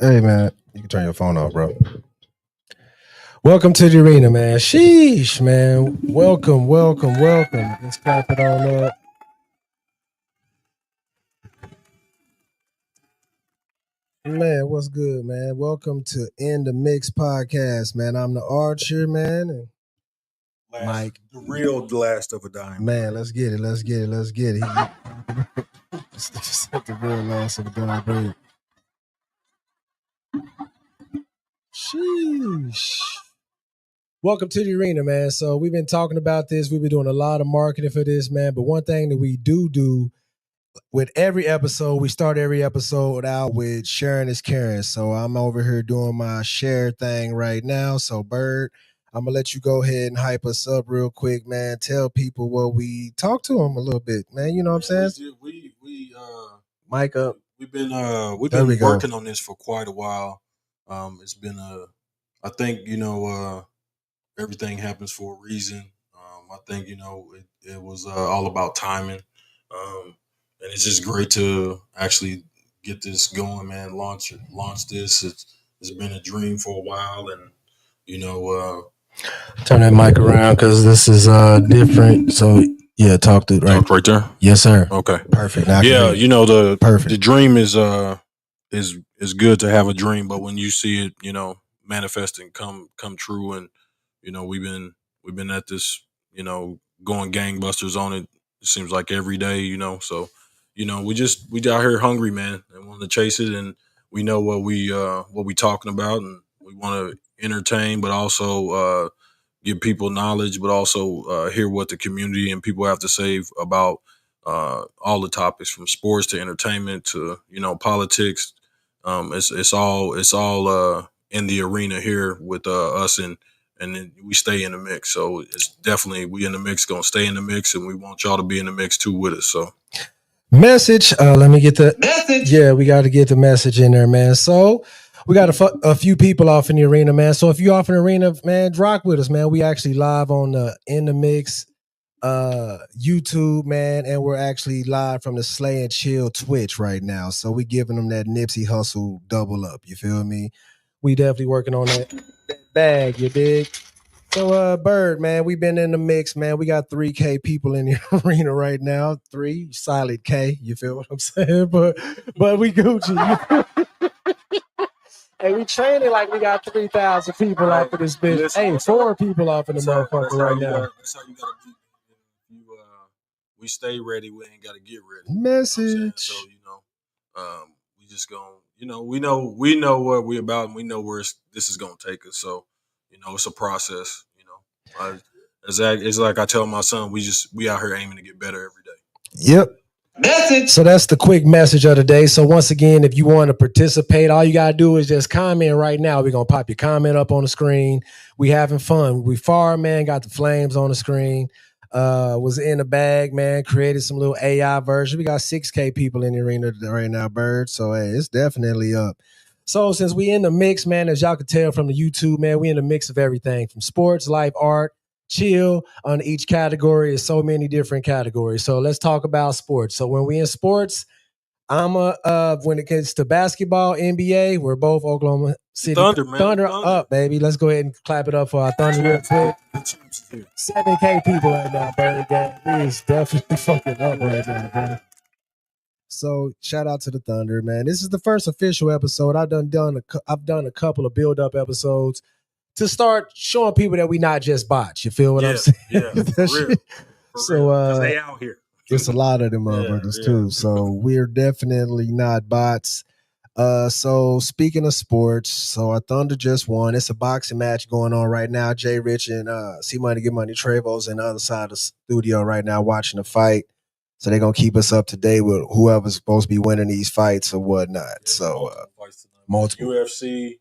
Hey, man, you can turn your phone off, bro. Welcome to the arena, man. Sheesh, man. Welcome. Let's clap it on up. Man, what's good, man? Welcome to In the Mix podcast, man. I'm the Archer, man. And Mike. The real last of a dime. Man, let's get it. Let's get it. It's the real last of the dime, bro. Sheesh. Welcome to the arena, man. So we've been talking about this. We've been doing a lot of marketing for this, man. But one thing that we do with every episode, we start every episode out with sharing is caring. So I'm over here doing my share thing right now. So Bird, I'm gonna let you go ahead and hype us up real quick, man. Tell people what we talk to them a little bit, man. You know what I'm saying? We Mic up. we've been There we go. working on this for quite a while. It's been I think everything happens for a reason. I think it was all about timing. And it's just great to actually get this going, man. Launch this. It's been a dream for a while, and you know, Turn that mic around because this is different. So yeah, talk to right. talk right there. Yes, sir. Okay. Perfect. Now I can Yeah, hear you. the Perfect. dream is good to have a dream, but when you see it, manifesting come true, and we've been at this, going gangbusters on it. It seems like every day, so we out here hungry, man, and want to chase it, and we know what we talking about, and we want to entertain, but also give people knowledge, but also hear what the community and people have to say about all the topics from sports to entertainment to politics. It's all in the arena here with us, and then we stay in the mix. So it's definitely we in the mix, gonna stay in the mix, and we want y'all to be in the mix too with us. So Message. Let me get the message. Yeah, we got to get the message in there, man. So we got a few people off in the arena, man. So if you off in the arena, man, rock with us, man. We actually live on the In the Mix YouTube, man, and we're actually live from the Slay and Chill Twitch right now. So we giving them that Nipsey Hustle double up. You feel me? We definitely working on that bag. You dig? So, Bird, man, we've been in the mix, man. We got 3K people in the arena right now. 3 solid K. You feel what I'm saying? But we Gucci. Hey, we training like we got 3,000 people off of this bitch. Listen, Hey, 4 people off in the motherfucker right now. That's how you gotta be. We stay ready. We ain't gotta get ready. Message. So we just gonna we know what we about, and we know where this is gonna take us. So it's a process. It's like I tell my son, we out here aiming to get better every day. Yep. Message. So that's the quick message of the day. So once again, if you want to participate, all you gotta do is just comment right now. We're gonna pop your comment up on the screen. We having fun. We far, man, got the flames on the screen. Was in the bag, man. Created some little AI version. We got 6K people in the arena right now, Bird. So hey, it's definitely up. So since we in the mix, man, as y'all can tell from the YouTube, man, we in the mix of everything from sports, life, art, chill. On each category is so many different categories. So let's talk about sports. So when we in sports, when it gets to basketball, NBA, we're both Oklahoma City Thunder, man. Thunder up, baby. Let's go ahead and clap it up for our Thunder real quick. 7K people right now, Bird gang. He's definitely fucking up right now, bro. So shout out to the Thunder, man. This is the first official episode. I've done a couple of build-up episodes to start showing people that we not just bots. You feel what I'm saying? Yeah, for real. So they out here. It's a lot of them motherfuckers too. So we're definitely not bots. So speaking of sports, so our Thunder just won. It's a boxing match going on right now. Jay Rich and C Money Get Money Trevor's on the other side of the studio right now watching the fight. So they're gonna keep us up to date with whoever's supposed to be winning these fights or whatnot. So multiple UFC,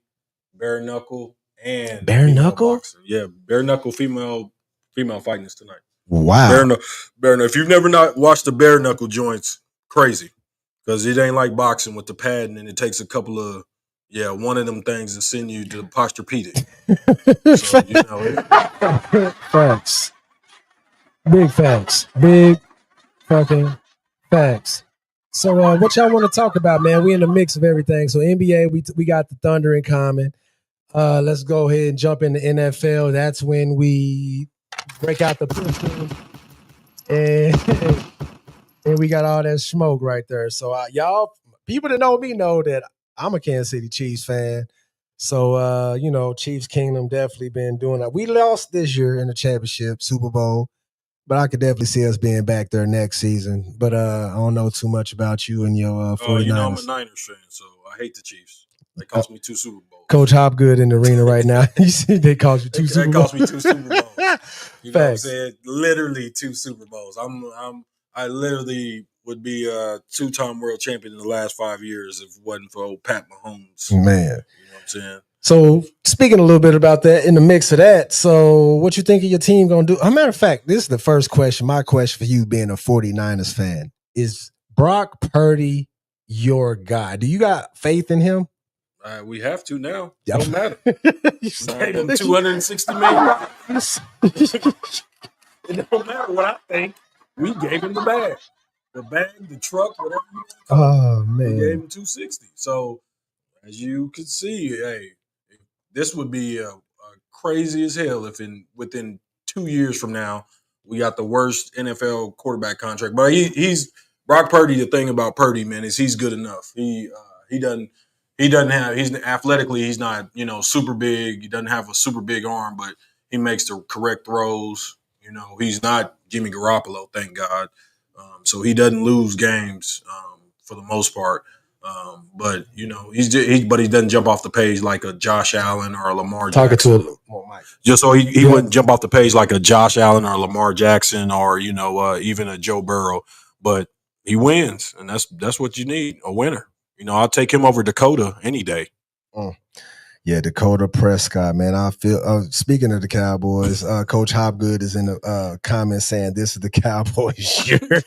bare knuckle, and bare knuckle. Boxing. Yeah, bare knuckle female fighting is tonight. Wow. Bare knuckle. If you've never not watched the bare knuckle joints, crazy. Because it ain't like boxing with the padding, and it takes a couple of one of them things to send you to the posturepedic. So facts. Big facts. Big fucking facts. So what y'all want to talk about, man? We in the mix of everything. So NBA, we got the Thunder in common. Let's go ahead and jump into NFL. That's when we break out the Pistons and and we got all that smoke right there. So y'all, people that know me know that I'm a Kansas City Chiefs fan. So Chiefs Kingdom definitely been doing that. We lost this year in the championship, Super Bowl, but I could definitely see us being back there next season. But I don't know too much about you and your 49ers. I'm a Niners fan, so I hate the Chiefs. They cost me 2 Super Bowls. Coach Hopgood in the arena right now. You see, they cost you 2 Super Bowls. They cost me 2 Super Bowls. You know what I'm saying? Literally 2 Super Bowls. I literally would be a 2-time world champion in the last 5 years if it wasn't for old Pat Mahomes. Man. You know what I'm saying? So speaking a little bit about that, in the mix of that, so what you think of your team going to do? As a matter of fact, this is the first question. My question for you being a 49ers fan, is Brock Purdy your guy? Do you got faith in him? We have to now. It don't matter. Gave him $260 million. It don't matter what I think. We gave him the bag. The bag, the truck, whatever you want to call it. Oh, man. We gave him 260. So as you can see, hey, this would be crazy as hell if within 2 years from now we got the worst NFL quarterback contract. But he's Brock Purdy. The thing about Purdy, man, is he's good enough. He doesn't have he's athletically he's not super big. He doesn't have a super big arm, but he makes the correct throws. He's not Jimmy Garoppolo, thank God. So he doesn't lose games for the most part. But he doesn't jump off the page like a Josh Allen or a Lamar Jackson. Just so he wouldn't jump off the page like a Josh Allen or a Lamar Jackson or even a Joe Burrow. But he wins, and that's what you need, a winner. I'll take him over Dakota any day. Yeah, Dakota Prescott, man. I feel. Speaking of the Cowboys, Coach Hopgood is in the comments saying this is the Cowboys year.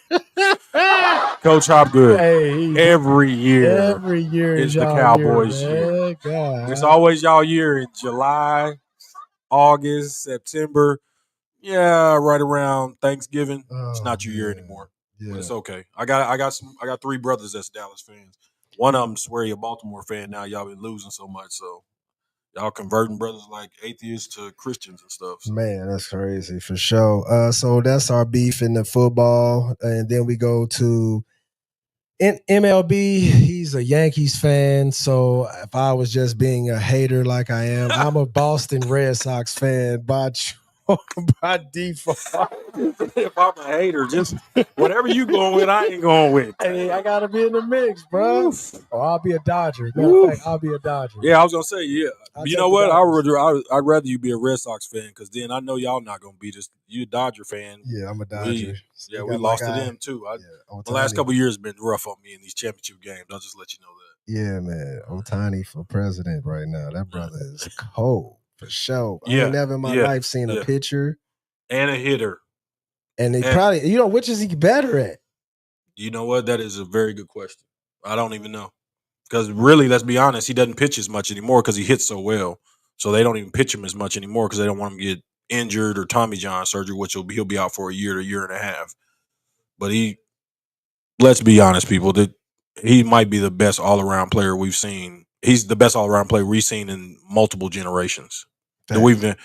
Coach Hopgood, every year is the Cowboys year. God. It's always y'all year in July, August, September. Yeah, right around Thanksgiving. It's not your year anymore. Yeah. But it's okay. I got 3 brothers that's Dallas fans. One of them swear you're a Baltimore fan now. Y'all been losing so much, so y'all converting brothers like atheists to Christians and stuff. So. Man, that's crazy for sure. So that's our beef in the football, and then we go to in MLB. He's a Yankees fan, so if I was just being a hater like I am, I'm a Boston Red Sox fan by default. If I'm a hater, just whatever you going with, I ain't going with. Hey, I gotta be in the mix, bro. Or I'll be a Dodger. Matter of fact, I'll be a Dodger. Yeah, I was gonna say, yeah. You know what? I'd rather you be a Red Sox fan because then I know y'all not gonna beat us. You a Dodger fan. Yeah, I'm a Dodger. We lost to them too. The last couple of years have been rough on me in these championship games. I'll just let you know that. Yeah, man. Ohtani for president right now. That brother is cold for sure. I ain't never in my life seen a pitcher and a hitter. And they probably, which is he better at? You know what? That is a very good question. I don't even know. Because really, let's be honest, he doesn't pitch as much anymore because he hits so well. So they don't even pitch him as much anymore because they don't want him to get injured or Tommy John surgery, which he'll be out for a year to a year and a half. But let's be honest, people, that he might be the best all-around player we've seen. He's the best all-around player we've seen in multiple generations. That we've been,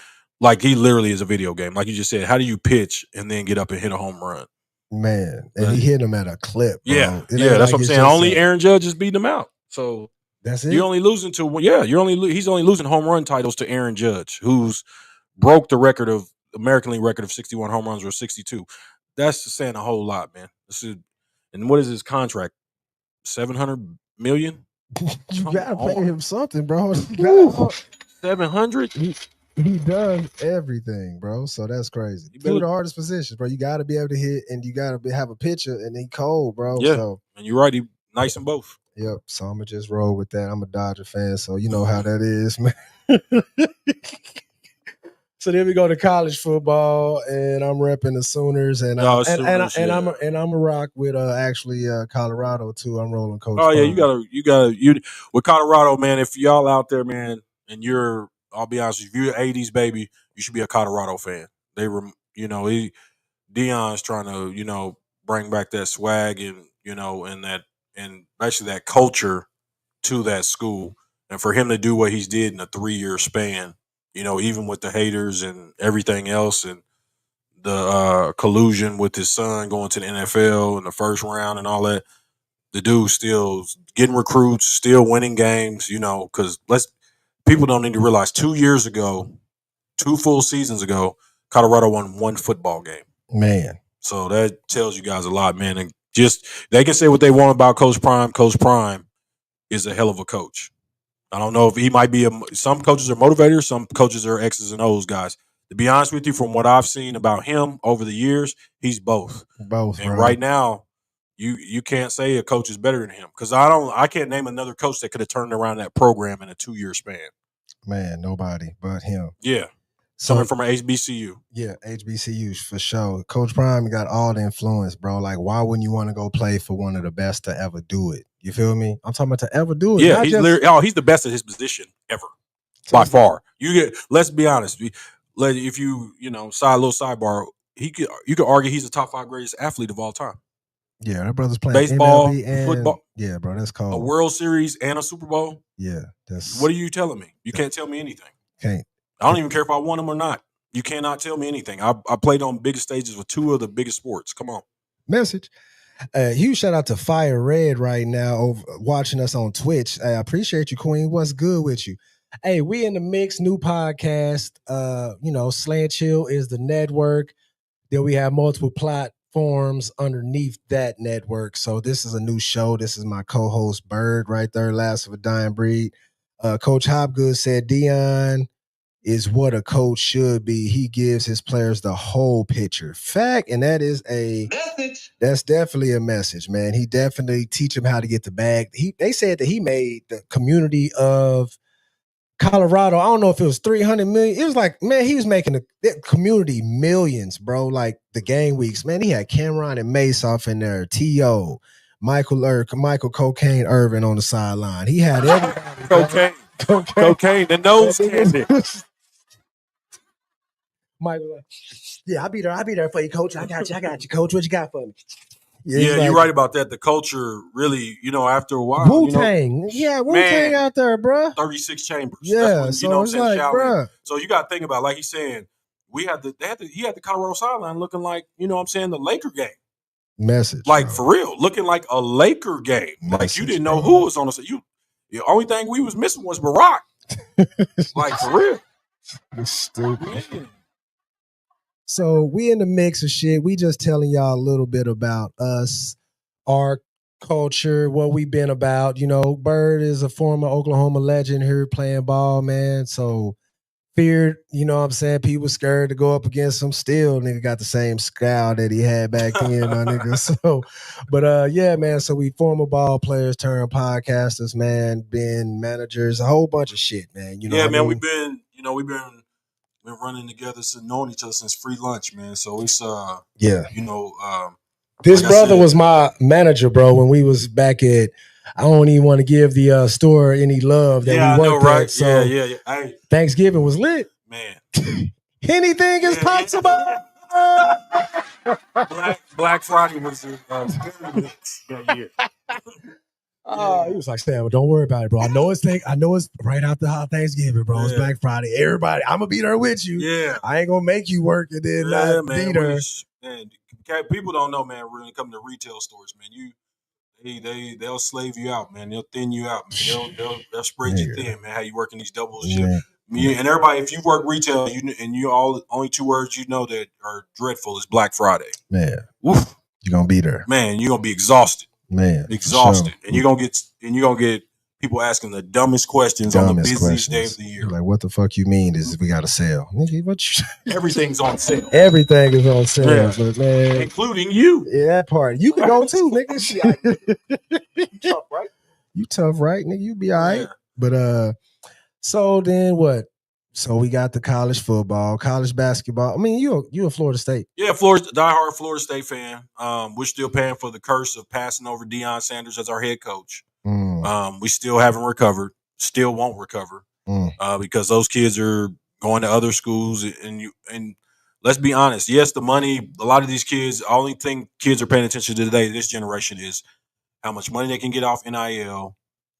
like, he literally is a video game. Like you just said, how do you pitch and then get up and hit a home run? Man, and he hit him at a clip, bro. Yeah, that's what I'm saying. Only Aaron Judge is beating him out. So that's it. You're only losing to he's only losing home run titles to Aaron Judge, who's broke the record of American League record of 61 home runs or 62. That's saying a whole lot, man. And what is his contract? $700 million. You gotta pay him something, bro. 700. He does everything, bro. So that's crazy. Two of the hardest positions, bro. You got to be able to hit, and you got to have a pitcher, and he cold, bro. Yeah, so, and you're right. He nice in both. Yep. So I'm gonna just roll with that. I'm a Dodger fan, so you know how that is, man. So then we go to college football, and I'm repping the Sooners, and I'm a rock with actually Colorado too. I'm rolling Coach. Oh yeah, you gotta with Colorado, man. If y'all out there, man, and I'll be honest, if you're an '80s baby, you should be a Colorado fan. They were, Deion's trying to, bring back that swag and and basically that culture to that school. And for him to do what he's did in a 3-year span, even with the haters and everything else, and the collusion with his son going to the NFL in the first round and all that, the dude still getting recruits, still winning games, because people don't need to realize 2 years ago, 2 full seasons ago, Colorado won one football game. Man. So that tells you guys a lot, man. And just they can say what they want about Coach Prime. Coach Prime is a hell of a coach. I don't know if he might be some coaches are motivators, some coaches are X's and O's guys. To be honest with you, from what I've seen about him over the years, he's both. Both, and bro. Right now, you can't say a coach is better than him, because I can't name another coach that could have turned around that program in a 2-year span. Man, nobody but him. Yeah. Coming from an HBCU. Yeah, HBCUs for sure. Coach Prime got all the influence, bro. Like, why wouldn't you want to go play for one of the best to ever do it? You feel me? I'm talking about to ever do it. Yeah, he's the best at his position ever, by far. Let's be honest. If you little sidebar, you could argue he's the top 5 greatest athlete of all time. Yeah, that brother's playing baseball, MLB and football. Yeah, bro, that's cold. A World Series and a Super Bowl. Yeah, that's. What are you telling me? You can't tell me anything. Can't. I don't even care if I won them or not. You cannot tell me anything. I played on biggest stages with 2 of the biggest sports. Come on. Message. Huge shout out to Fire Red right now watching us on Twitch. I appreciate you, Queen. What's good with you? Hey, we in the mix, new podcast. Slant Chill is the network. Then we have multiple platforms underneath that network. So this is a new show. This is my co-host Bird right there, last of a dying breed. Coach Hopgood said Dion is what a coach should be. He gives his players the whole picture. Fact, and that is a message. That's definitely a message, man. He definitely teach them how to get the bag. They said that he made the community of Colorado, I don't know if it was 300 million. It was like, man, he was making the community millions, bro. Like the game weeks, man. He had Cameron and Mace off in there, T.O., Michael Cocaine Irvin on the sideline. He had everybody. Cocaine, the nose candy. Michael, yeah, I'll be there for you, coach. I got you, coach. What you got for me? Yeah, you're right about that. The culture really, after a while. Wu-Tang. Wu-Tang out there, bro. 36 chambers. Yeah, that's when, it's like, bro. So you got to think about, like he's saying, he had the Colorado sideline looking like, the Laker game. Message. Like, bro. for real, looking like a Laker game. Message, like, you didn't know who was on the the only thing we was missing was Barack. Like, for real. It's stupid. Man. So we in the mix of shit. We just telling y'all a little bit about us, our culture, what we've been about. Bird is a former Oklahoma legend here playing ball, man. So feared, what I'm saying? People scared to go up against him. Still, nigga got the same scowl that he had back then, my nigga. So, but yeah, man. So we former ball players turned podcasters, man, been managers, a whole bunch of shit, man. Man, we've been running together, knowing each other since free lunch, man. So it's this brother was my manager, bro, when we was back at. I don't even want to give the store any love that we worked right? at. So yeah. Hey. Thanksgiving was lit, man. Anything is possible. Black Friday was very lit that year. He was like, Sam, don't worry about it, bro. I know it's right after Thanksgiving, bro. It's Black Friday. Everybody, I'm gonna be there with you. Yeah. I ain't gonna make you work and then not be there. Man, people don't know, man, when it comes to retail stores, man, they'll slave you out, man. They'll thin you out, man. They'll spread you thin, man. How you working these double shifts. And everybody, if you work retail, only 2 words that are dreadful is Black Friday. Man. Oof. You're gonna be there. Man, you're gonna be exhausted. Man, exhausted, sure. And you're gonna get people asking the dumbest questions on the busiest day of the year. You're like, what the fuck you mean is we got to sell, nigga? Everything's on sale. Everything is on sale, but, man, including you. Yeah, that part. You can go too, nigga. You tough, right? You tough, right, nigga? You be all right. But so then what? So we got the college football, college basketball. I mean, you a Florida State. Yeah, diehard Florida State fan. We're still paying for the curse of passing over Deion Sanders as our head coach. We still haven't recovered. Still won't recover because those kids are going to other schools. And let's be honest. Yes, the money. A lot of these kids. The only thing kids are paying attention to today, this generation, is how much money they can get off NIL,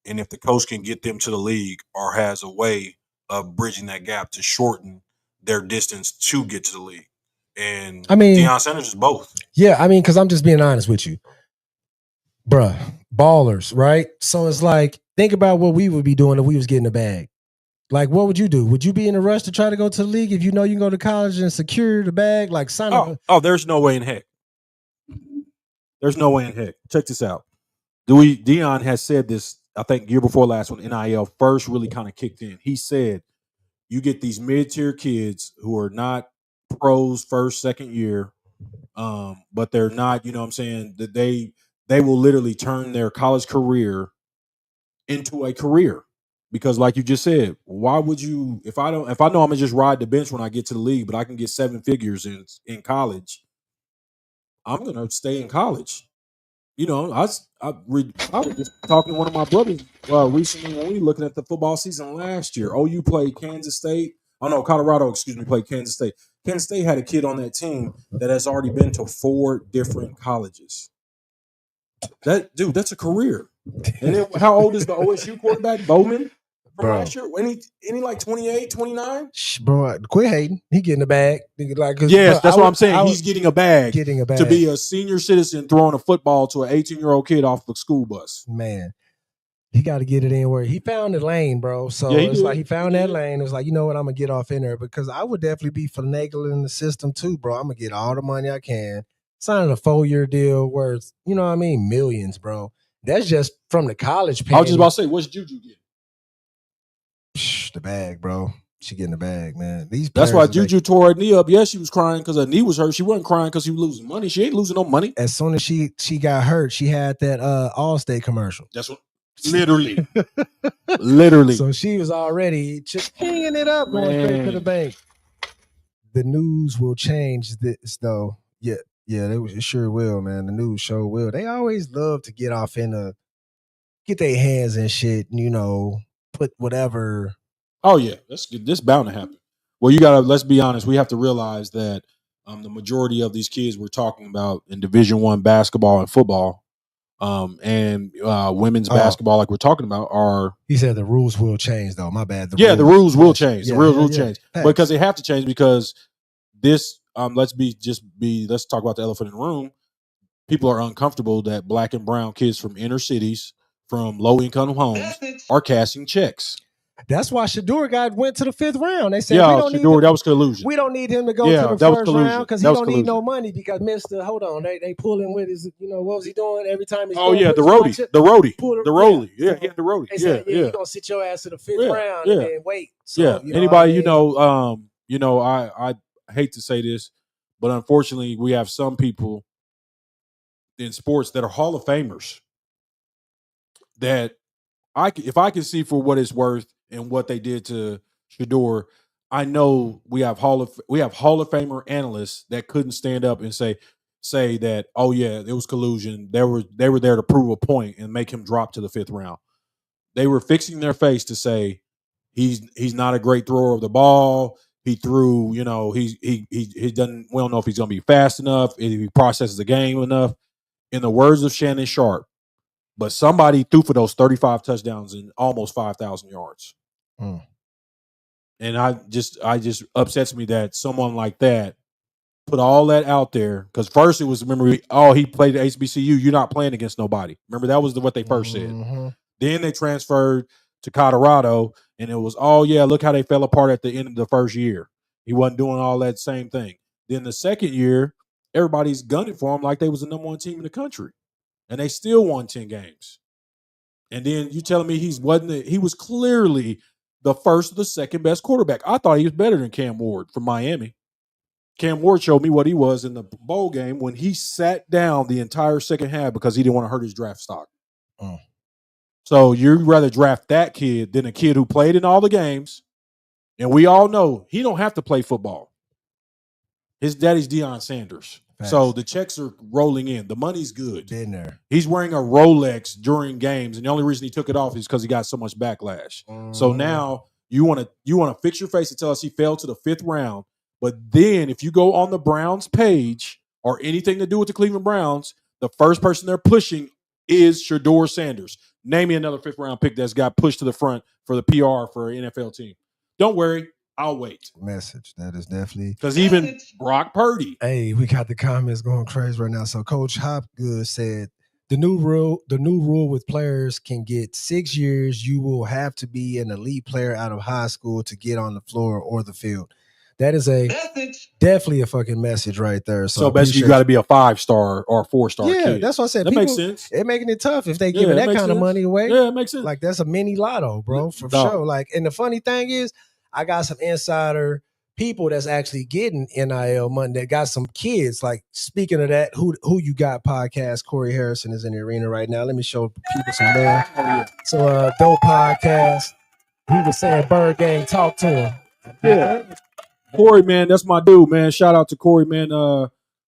and if the coach can get them to the league or has a way of bridging that gap to shorten their distance to get to the league. And I mean, Deion Sanders is both. Yeah, I mean, because I'm just being honest with you, bruh. Ballers, right? So it's like, think about what we would be doing if we was getting a bag. Like, what would you do? Would you be in a rush to try to go to the league if you know you can go to college and secure the bag? Like, sign up. Oh, there's no way in heck. There's no way in heck. Check this out. Deion has said this, I think, year before last when NIL first really kind of kicked in. He said, you get these mid-tier kids who are not pros first, second year, but they're not, you know what I'm saying, that they will literally turn their college career into a career. Because like you just said, why would you, if I know I'm gonna just ride the bench when I get to the league, but I can get 7 figures in college, I'm gonna stay in college. You know, I was just talking to one of my brothers recently when we were looking at the football season last year. OU played Kansas State. Oh no, Colorado, played Kansas State. Kansas State had a kid on that team that has already been to 4 different colleges. That's a career. And then how old is the OSU quarterback, Bowman, from last year? Any like 28, 29? Bro, quit hating. He getting a bag. Like, yes, that's what I'm saying. He's getting a bag to be a senior citizen throwing a football to an 18-year-old kid off the school bus. Man, he got to get it in where he found the lane, bro. So it's like he found that lane. It was like, you know what, I'm going to get off in there because I would definitely be finagling the system too, bro. I'm going to get all the money I can. Signing a 4-year deal worth, you know what I mean, millions, bro. That's just from the college pay. I was just about to say, what's Juju getting? The bag, bro. She getting the bag, man. That's why Juju tore her knee up. Yeah, she was crying because her knee was hurt. She wasn't crying because she was losing money. She ain't losing no money. As soon as she got hurt, she had that Allstate commercial. That's what. Literally. Literally. So she was already just hanging it up, going straight to the bank. The news will change this, though. Yeah, it sure will, man. The news sure will. They always love to get off get their hands in shit, you know, put whatever. Oh, yeah. That's good. This bound to happen. Well, let's be honest. We have to realize that the majority of these kids we're talking about in Division I basketball and football, and women's basketball, like we're talking about, are. He said the rules will change, though. My bad. The rules will change. The rules will change because they have to change because this. Let's talk about the elephant in the room. People are uncomfortable that black and brown kids from inner cities, from low income homes, are cashing checks. That's why Shador went to the 5th round. They said, Shador, that was collusion. We don't need him to go to the first round because he don't need no money because Mr. Hold on, they pull him with his, you know, what was he doing every time he's the roadie. Yeah, he had the roadie. They said, you're going to sit your ass to the 5th round and then wait. So, anybody, I hate to say this, but unfortunately we have some people in sports that are Hall of Famers that if I can see for what it's worth and what they did to Shador, I know we have Hall of Famer analysts that couldn't stand up and say that, oh yeah, it was collusion. They were there to prove a point and make him drop to the 5th round. They were fixing their face to say he's not a great thrower of the ball. He threw, he doesn't. We don't know if he's going to be fast enough, if he processes the game enough. In the words of Shannon Sharp, but somebody threw for those 35 touchdowns and almost 5,000 yards. And I just upsets me that someone like that put all that out there. Because first it was, remember, he played at HBCU. You're not playing against nobody. Remember, that was what they first said. Then they transferred to Colorado, and it was, oh yeah, look how they fell apart at the end of the first year. He wasn't doing all that same thing. Then the second year, everybody's gunning for him like they was the number 1 team in the country. And they still won 10 games. And then you telling me he was clearly the first or the second best quarterback. I thought he was better than Cam Ward from Miami. Cam Ward showed me what he was in the bowl game when he sat down the entire second half because he didn't want to hurt his draft stock. So you'd rather draft that kid than a kid who played in all the games. And we all know he don't have to play football. His daddy's Deion Sanders. Facts. So the checks are rolling in. The money's good. Been there. He's wearing a Rolex during games, and the only reason he took it off is because he got so much backlash. So now you want to fix your face and tell us he fell to the 5th round. But then if you go on the Browns page or anything to do with the Cleveland Browns, the first person they're pushing is Shedeur Sanders. Name me another 5th-round pick that's got pushed to the front for the PR for an NFL team. Don't worry, I'll wait. Message. That is definitely because even Brock Purdy. Hey, we got the comments going crazy right now. So Coach Hopgood said the new rule with players can get 6 years. You will have to be an elite player out of high school to get on the floor or the field. That is definitely a fucking message right there. So basically, you got to be a 5-star or a 4-star yeah, kid. that's what I said. That makes sense. They're making it tough if they giving that kind of money away. Yeah, it makes sense. Like that's a mini lotto, bro, for sure. Like, and the funny thing is, I got some insider people that's actually getting NIL money that got some kids. Like, speaking of that, who you got podcast, Corey Harrison is in the arena right now. Let me show people some love. So dope podcast. He was saying Bird Gang, talk to him. Yeah. Corey, man, that's my dude, man. Shout out to Corey, man.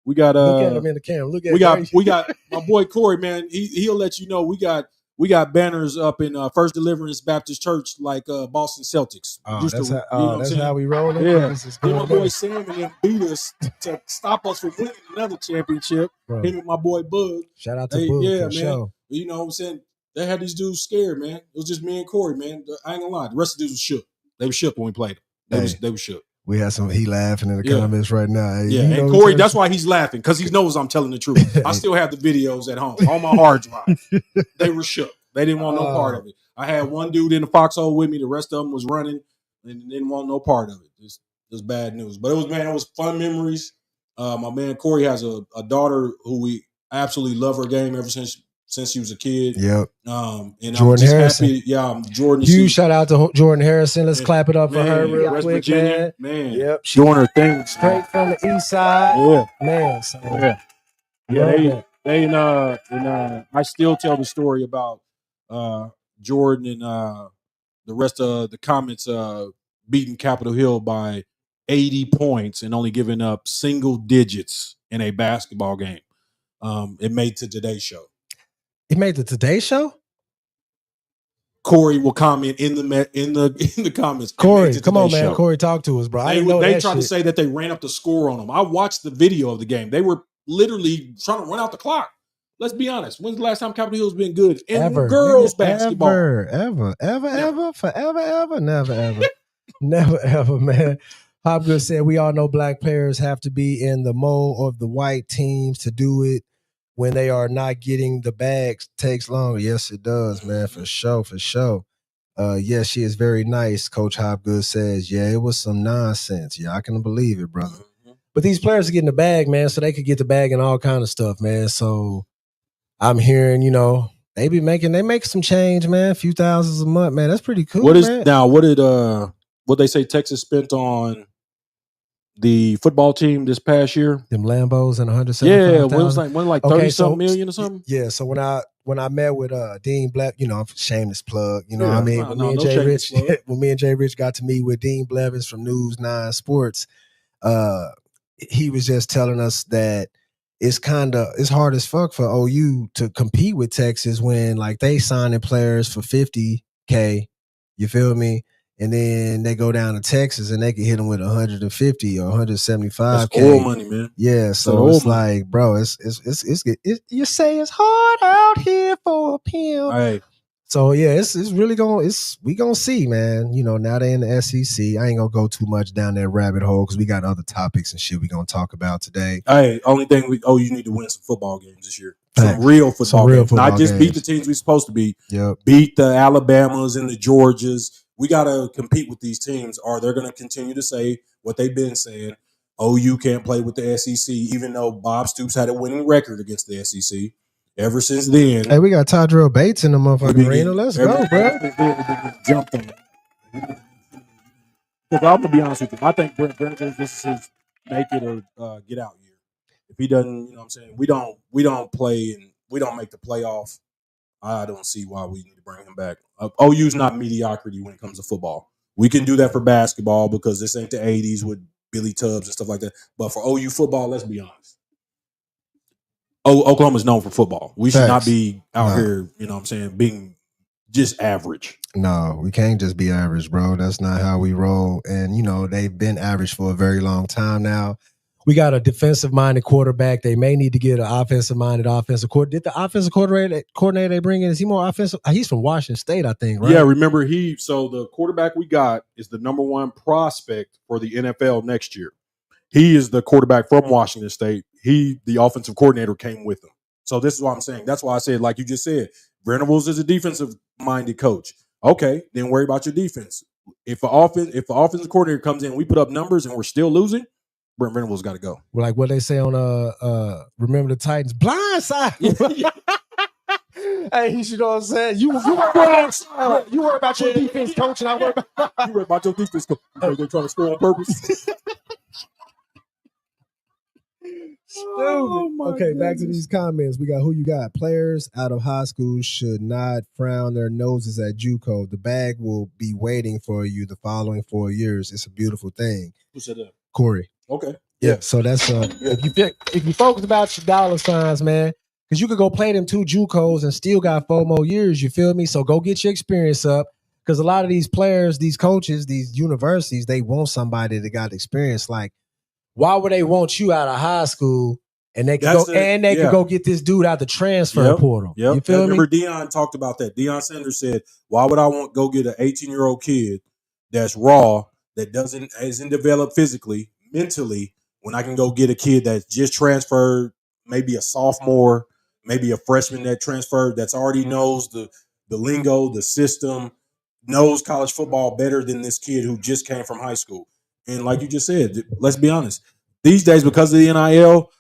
We got look at him in the camera. Look at we got my boy Corey, man. He'll let you know we got banners up in First Deliverance Baptist Church like Boston Celtics. Oh, that's how we roll it. Yeah, my boy Sam and them beat us to stop us from winning another championship. Bro. Him and my boy Bug. Shout out to Bug, yeah, for man. Sure. You know what I'm saying? They had these dudes scared, man. It was just me and Corey, man. I ain't gonna lie. The rest of the dudes was shook. They were shook when we played them. They were shook. We had he laughing in the comments right now. Hey, yeah, and Corey, that's why he's laughing, because he knows I'm telling the truth. I still have the videos at home on my hard drive. They were shook. They didn't want no part of it. I had one dude in the foxhole with me. The rest of them was running and didn't want no part of it. Just bad news. But it was fun memories. My man Corey has a daughter who we absolutely love her game ever since she was a kid. Yep. And Jordan I'm just Harrison. happy. Yeah, Jordan. Huge shout out to Jordan Harrison. Let's clap it up for her real West quick, Virginia, man. Yep. Doing her thing. Straight from the east side. Yeah. Man. So, they I still tell the story about Jordan and the rest of the comments beating Capitol Hill by 80 points and only giving up single digits in a basketball game. It made to Today's Show. It made the Today Show? Corey will comment in the comments. Corey, come on, man. Show. Corey, talk to us, bro. They tried to say that they ran up the score on them. I watched the video of the game. They were literally trying to run out the clock. Let's be honest. When's the last time Capitol Hill's been good in girls basketball? Ever, forever, ever, never, ever. Never, ever, man. Hopgood said we all know black players have to be in the mold of the white teams to do it. When they are not getting the bags, takes longer. Yes, it does, man, for sure, for sure. Yes, she is very nice, Coach Hopgood says. Yeah, it was some nonsense. Yeah, I can believe it, brother. But these players are getting the bag, man, so they could get the bag and all kind of stuff, man. So I'm hearing, they make some change, man, a few thousands a month, man. That's pretty cool. What they say Texas spent on the football team this past year? Them Lambos and 175,000. Yeah, it was like 30-something million or something. Yeah, so when I met with Dean Black, shameless plug, what I mean? When me and Jay Rich got to meet with Dean Blevins from News 9 Sports, he was just telling us that it's hard as fuck for OU to compete with Texas when like they signing players for $50K, you feel me? And then they go down to Texas and they can hit them with 150 or 175K. That's oil money, man. Yeah, so it's like, bro, it's you say it's hard out here for a pimp. Right. So yeah, it's really we gonna see, man. Now they in the SEC. I ain't gonna go too much down that rabbit hole because we got other topics and shit we gonna talk about today. Hey, only thing you need to win some football games this year. Some real football games. Not just beat the teams we supposed to beat. Yep. Beat the Alabamas and the Georgias. We got to compete with these teams, or they're going to continue to say what they've been saying. OU can't play with the SEC, even though Bob Stoops had a winning record against the SEC. Ever since then. Hey, we got Tydrell Bates in the motherfucking arena. Let's go, bro. Jumped on. Because I'm going to be honest with you. I think Brent Venables, this is his make it or get out year. If he doesn't, what I'm saying, we don't play and we don't make the playoff, I don't see why we need to bring him back. OU's not mediocrity when it comes to football. We can do that for basketball because this ain't the 80s with Billy Tubbs and stuff like that. But for OU football, let's be honest. Oklahoma's known for football. We should not be out here, being just average. No, we can't just be average, bro. That's not how we roll. And, they've been average for a very long time now. We got a defensive-minded quarterback. They may need to get an offensive-minded offensive coordinator. Did the offensive coordinator they bring in, is he more offensive? He's from Washington State, I think, right? Yeah, remember so the quarterback we got is the number one prospect for the NFL next year. He is the quarterback from Washington State. The offensive coordinator, came with him. So this is what I'm saying. That's why I said, like you just said, Venables is a defensive-minded coach. Okay, then worry about your defense. If the offensive coordinator comes in, we put up numbers and we're still losing, Brent Venables got to go. Like what they say on Remember the Titans, blindside. Hey, you know what I'm saying? You worry about your defense coach, and I worry about your defense coach. They're trying to score on purpose. Okay, back to these comments. We got who you got. Players out of high school should not frown their noses at JUCO. The bag will be waiting for you the following 4 years. It's a beautiful thing. Who said that? Corey. Okay. Yeah. So that's if you focus about your dollar signs, man, because you could go play them 2 JUCOs and still got 4 more years. You feel me? So go get your experience up. Because a lot of these players, these coaches, these universities, they want somebody that got experience. Like, why would they want you out of high school and they could could go get this dude out the transfer portal? Yep. You feel me? Remember Deion talked about that. Deion Sanders said, why would I want to go get an 18-year-old kid that's raw, that isn't developed physically, mentally, when I can go get a kid that's just transferred, maybe a sophomore, maybe a freshman that transferred, that's already knows the lingo, the system, knows college football better than this kid who just came from high school. And like you just said, let's be honest. These days, because of the NIL,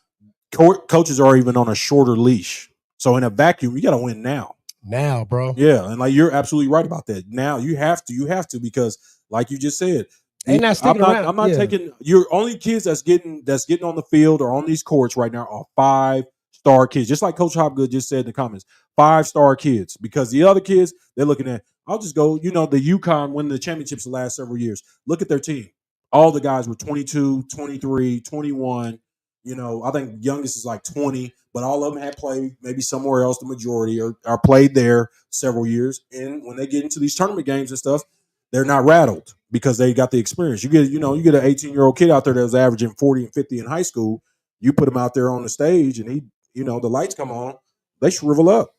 coaches are even on a shorter leash. So in a vacuum, you got to win now. Now, bro. Yeah, and like you're absolutely right about that. Now you have to because, like you just said, I'm not taking your only kids that's getting on the field or on these courts right now are 5-star kids. Just like Coach Hopgood just said in the comments, 5-star kids. Because the other kids, they're looking at, I'll just go, the UConn winning the championships the last several years. Look at their team. All the guys were 22, 23, 21. I think youngest is like 20, but all of them had played maybe somewhere else, the majority, or played there several years. And when they get into these tournament games and stuff, they're not rattled because they got the experience. You get an 18-year-old kid out there that was averaging 40 and 50 in high school. You put him out there on the stage and the lights come on, they shrivel up,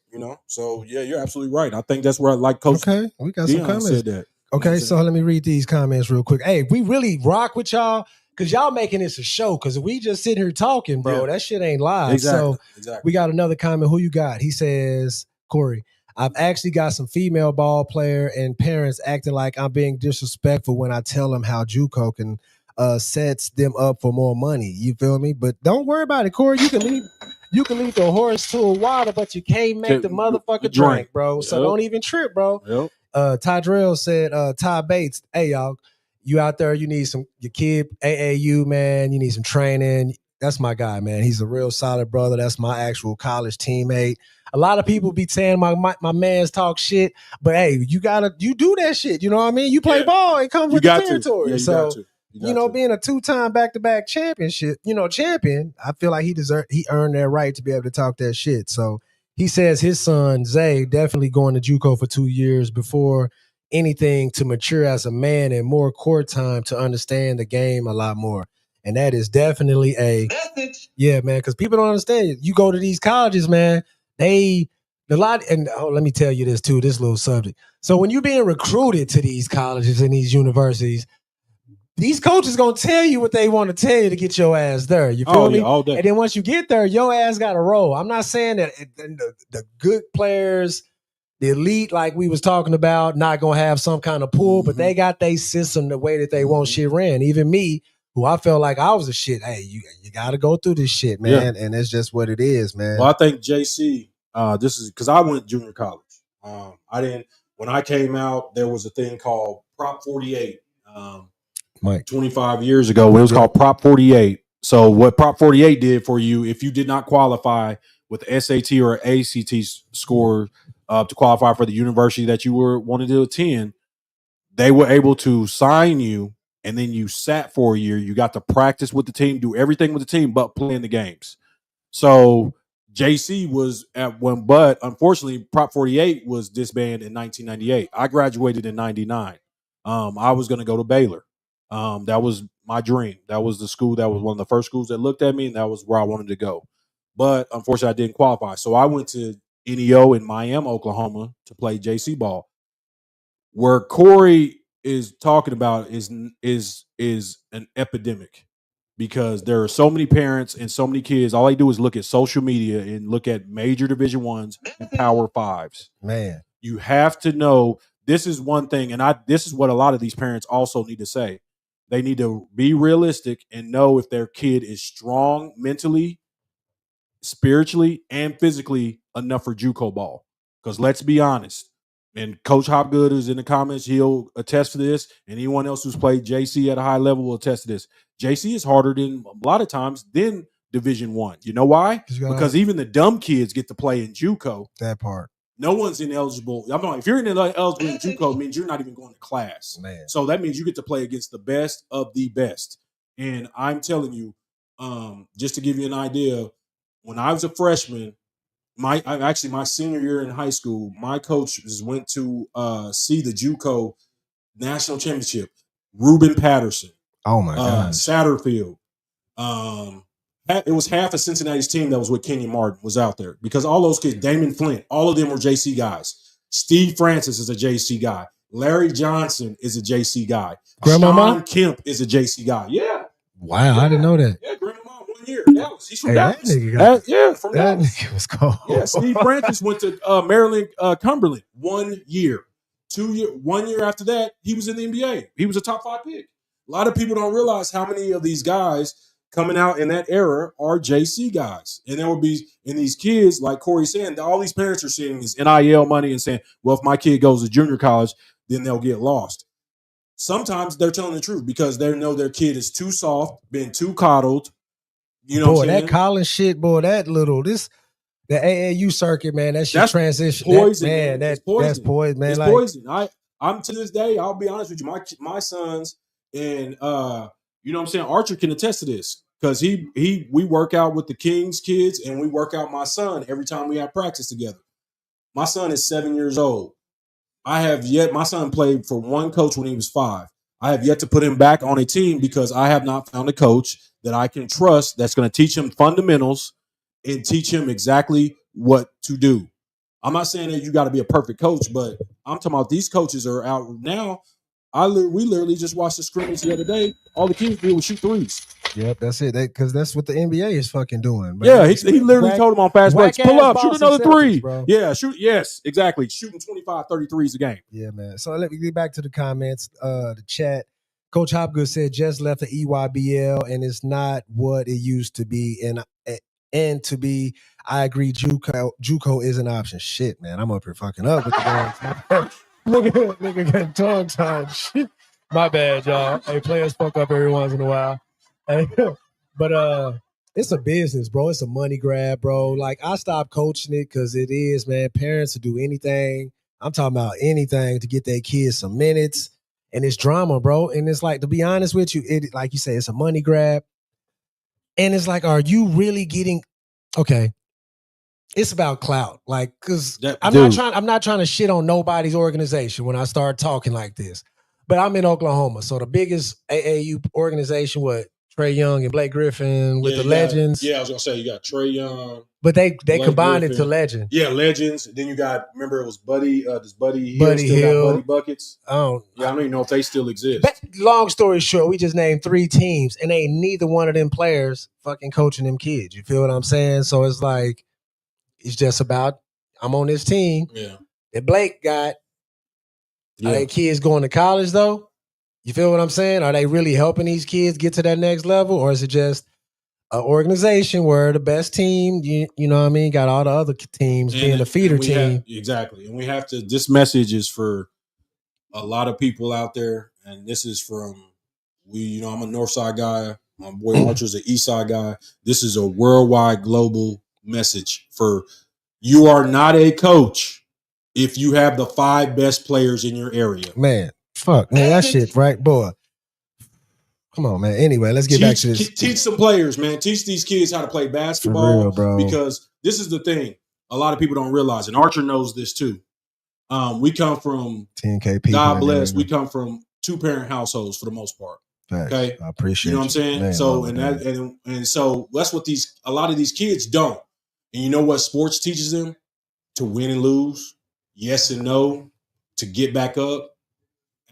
So, yeah, you're absolutely right. I think that's where Coach we got some comments. Said that. Okay, so let me read these comments real quick. Hey, we really rock with y'all because y'all making this a show. Because if we just sit here talking, bro, that shit ain't live. Exactly. So we got another comment. Who you got? He says, Corey, I've actually got some female ball player and parents acting like I'm being disrespectful when I tell them how JUCO can sets them up for more money. You feel me? But don't worry about it, Corey. You can lead the horse to a water, but you can't make the motherfucker drink, bro. So don't even trip, bro. Yep. Tydrell said, Ty Bates, hey, y'all, you out there, you need your kid, AAU, man, you need some training. That's my guy, man. He's a real solid brother. That's my actual college teammate. A lot of people be saying my man's talk shit, but hey, you do that shit. You know what I mean? You play ball, it comes with the territory. Yeah, so, being a 2-time back-to-back champion, I feel like he earned that right to be able to talk that shit. So, he says his son, Zay, definitely going to JUCO for 2 years before anything to mature as a man and more court time to understand the game a lot more. And that is definitely man, because people don't understand. You go to these colleges, man, let me tell you this too, this little subject. So when you're being recruited to these colleges and these universities, these coaches gonna tell you what they want to tell you to get your ass there. You feel me? All day. And then once you get there, your ass got to roll. I'm not saying that the good players, the elite, like we was talking about, not gonna have some kind of pull, but they got their system the way that they want shit ran. Even me, who I felt like I was a shit. Hey, you got to go through this shit, man, and it's just what it is, man. Well, I think JC, this is because I went junior college. When I came out, there was a thing called Prop 48. 25 years ago, it was called Prop 48. So what Prop 48 did for you, if you did not qualify with SAT or ACT score to qualify for the university that you wanted to attend, they were able to sign you, and then you sat for a year. You got to practice with the team, do everything with the team, but play in the games. So JC was at one, but unfortunately, Prop 48 was disbanded in 1998. I graduated in 99. I was going to go to Baylor. That was my dream. That was the school. That was one of the first schools that looked at me, and that was where I wanted to go. But unfortunately, I didn't qualify. So I went to NEO in Miami, Oklahoma, to play JC ball. Where Corey is talking about is an epidemic because there are so many parents and so many kids. All they do is look at social media and look at major Division Ones and Power Fives. Man, you have to know this is one thing, and this is what a lot of these parents also need to say. They need to be realistic and know if their kid is strong mentally, spiritually, and physically enough for JUCO ball. Because let's be honest, and Coach Hopgood is in the comments, he'll attest to this, and anyone else who's played JC at a high level will attest to this. JC is harder than a lot of times than Division One. You know why? Because even the dumb kids get to play in JUCO. That part. No one's ineligible. I'm not, if you're ineligible in JUCO, it means you're not even going to class. Man. So that means you get to play against the best of the best. And I'm telling you, just to give you an idea, when I was a freshman, my senior year in high school, my coaches went to see the JUCO national championship. Ruben Patterson. Oh my God. Satterfield. It was half of Cincinnati's team that was with Kenyon Martin was out there because all those kids, Damon Flint, all of them were JC guys. Steve Francis is a JC guy. Larry Johnson is a JC guy. Grandmama? Sean Kemp is a JC guy. Yeah. Wow, yeah. I didn't know that. Yeah, Grandmama 1 year. He's from Dallas. From Dallas. Nigga was cold. Yeah, Steve Francis went to Maryland, Cumberland 1 year. 2 year, 1 year after that, he was in the NBA. He was a top 5 pick. A lot of people don't realize how many of these guys coming out in that era are JC guys. And there will be, and these kids, like Corey saying, all these parents are seeing this NIL money and saying, well, if my kid goes to junior college, then they'll get lost. Sometimes they're telling the truth because they know their kid is too soft, been too coddled. You know, boy, that college shit, boy, the AAU circuit, man, that's transition. Poison, that's poison, man. It's poison. I'm to this day, I'll be honest with you, my sons and you know what I'm saying, Archer can attest to this because we work out with the Kings kids and we work out my son every time we have practice together. My son is 7 years old. My son played for one coach when he was 5. I have yet to put him back on a team because I have not found a coach that I can trust that's going to teach him fundamentals and teach him exactly what to do. I'm not saying that you got to be a perfect coach, but I'm talking about these coaches are out now. We literally just watched the scrimmage the other day. All the kids did was shoot threes. Yep, that's it. Because that's what the NBA is fucking doing. Man. Yeah, he literally told them on fast breaks, pull up, shoot another three. Bro. Yeah, shoot. Yes, exactly. Shooting 25, 30 threes a game. Yeah, man. So let me get back to the comments, the chat. Coach Hopgood said just left the EYBL and it's not what it used to be. And to be, I agree, JUCO is an option. Shit, man. I'm up here fucking up with the games. Nigga got tongue tied. Shit. My bad, y'all. Hey, players fuck up every once in a while. Hey, but it's a business, bro. It's a money grab, bro. Like, I stopped coaching it because it is, man. Parents will do anything. I'm talking about anything to get their kids some minutes. And it's drama, bro. And it's like, to be honest with you, it, like you say, it's a money grab. And it's like, are you really getting okay? It's about clout, like, because I'm not trying to shit on nobody's organization when I start talking like this. But I'm in Oklahoma, so the biggest AAU organization, Trey Young and Blake Griffin with the Legends. I was gonna say you got Trey Young, but they combined it to Legend. Yeah, Legends. Then you got, remember it was Buddy. Does Buddy Hill got Buddy Buckets? I don't even know if they still exist. Long story short, we just named 3 teams, and ain't neither one of them players fucking coaching them kids. You feel what I'm saying? So it's like, it's just about, I'm on this team. Yeah. That Blake got. Yeah. Are they kids going to college though? You feel what I'm saying? Are they really helping these kids get to that next level? Or is it just an organization where the best team, you know what I mean, got all the other teams being a feeder team? Exactly. And we have to, this message is for a lot of people out there. And this is from, I'm a North Side guy. My boy Archer's an East Side guy. This is a worldwide global message for you are not a coach if you have the 5 best players in your area. Man, fuck. Man, that shit, right, boy. Come on, man. Anyway, let's get back to this. Teach some players, man. Teach these kids how to play basketball. For real, bro. Because this is the thing. A lot of people don't realize, and Archer knows this too. We come from 10K people. God bless. We come from 2-parent households for the most part. Facts. Okay, I appreciate you know what I'm saying. Man, so love and it, that and so that's what a lot of these kids don't. And you know what sports teaches them? To win and lose, yes and no, to get back up,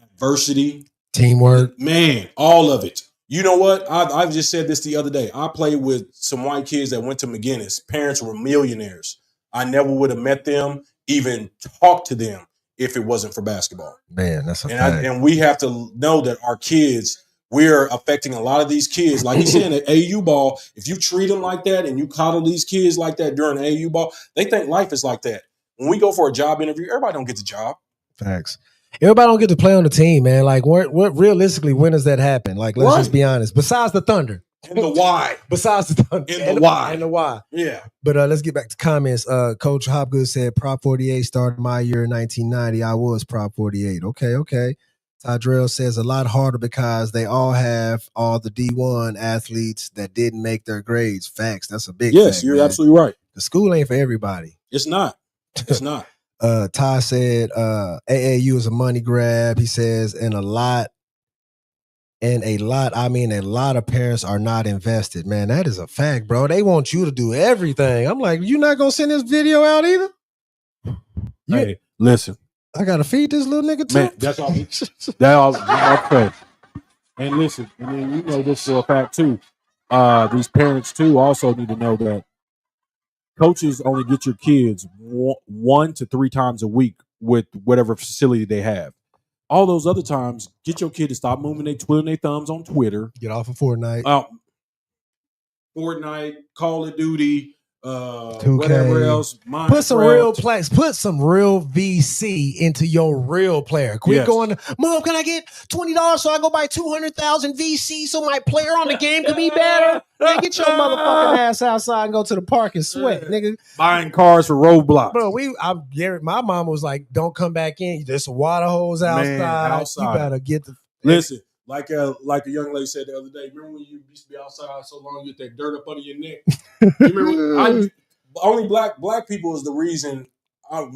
adversity, teamwork. man, all of it. You know what? I've just said this the other day. I played with some white kids that went to McGinnis. Parents were millionaires. I never would have met them, even talked to them if it wasn't for basketball. Man, that's a fact. And we have to know that our kids, we're affecting a lot of these kids. Like he's saying, at AU ball, if you treat them like that and you coddle these kids like that during AU ball, they think life is like that. When we go for a job interview, everybody don't get the job. Facts. Everybody don't get to play on the team, man. Like, what realistically, when does that happen? Like, let's just be honest. Besides the Thunder. And the why. Besides the Thunder. And the why. And the why. Yeah. But let's get back to comments. Coach Hopgood said, Prop 48 started my year in 1990. I was Prop 48. Okay. Tydrell says, a lot harder because they all have all the D1 athletes that didn't make their grades. Facts. That's a big Yes, fact, you're man. absolutely right. The school ain't for everybody. It's not. It's not. Ty said AAU is a money grab. He says, I mean a lot of parents are not invested. Man, that is a fact, bro. They want you to do everything. I'm like, you not gonna send this video out either? Hey, listen. I gotta feed this little nigga too. Man, that's all. That's all I'm saying. And listen, and then you know this for a fact too. These parents too also need to know that coaches only get your kids 1 to 3 times a week with whatever facility they have. All those other times, get your kid to stop moving twiddling their thumbs on Twitter. Get off of Fortnite. Fortnite, Call of Duty, 2K. Whatever else. Minecraft. Put some real plays. Put some real VC into your real player. Quit going, Mom, can I get $20 so I go buy 200,000 VC so my player on the game can be better? Man, get your motherfucking ass outside and go to the park and sweat, nigga. Buying cars for Roblox. Bro, my mom was like, don't come back in. There's some water holes outside. Man, You better get the... Listen, like a young lady said the other day, remember when you used to be outside so long you get that dirt up under your neck? You remember? Only black people is the reason I've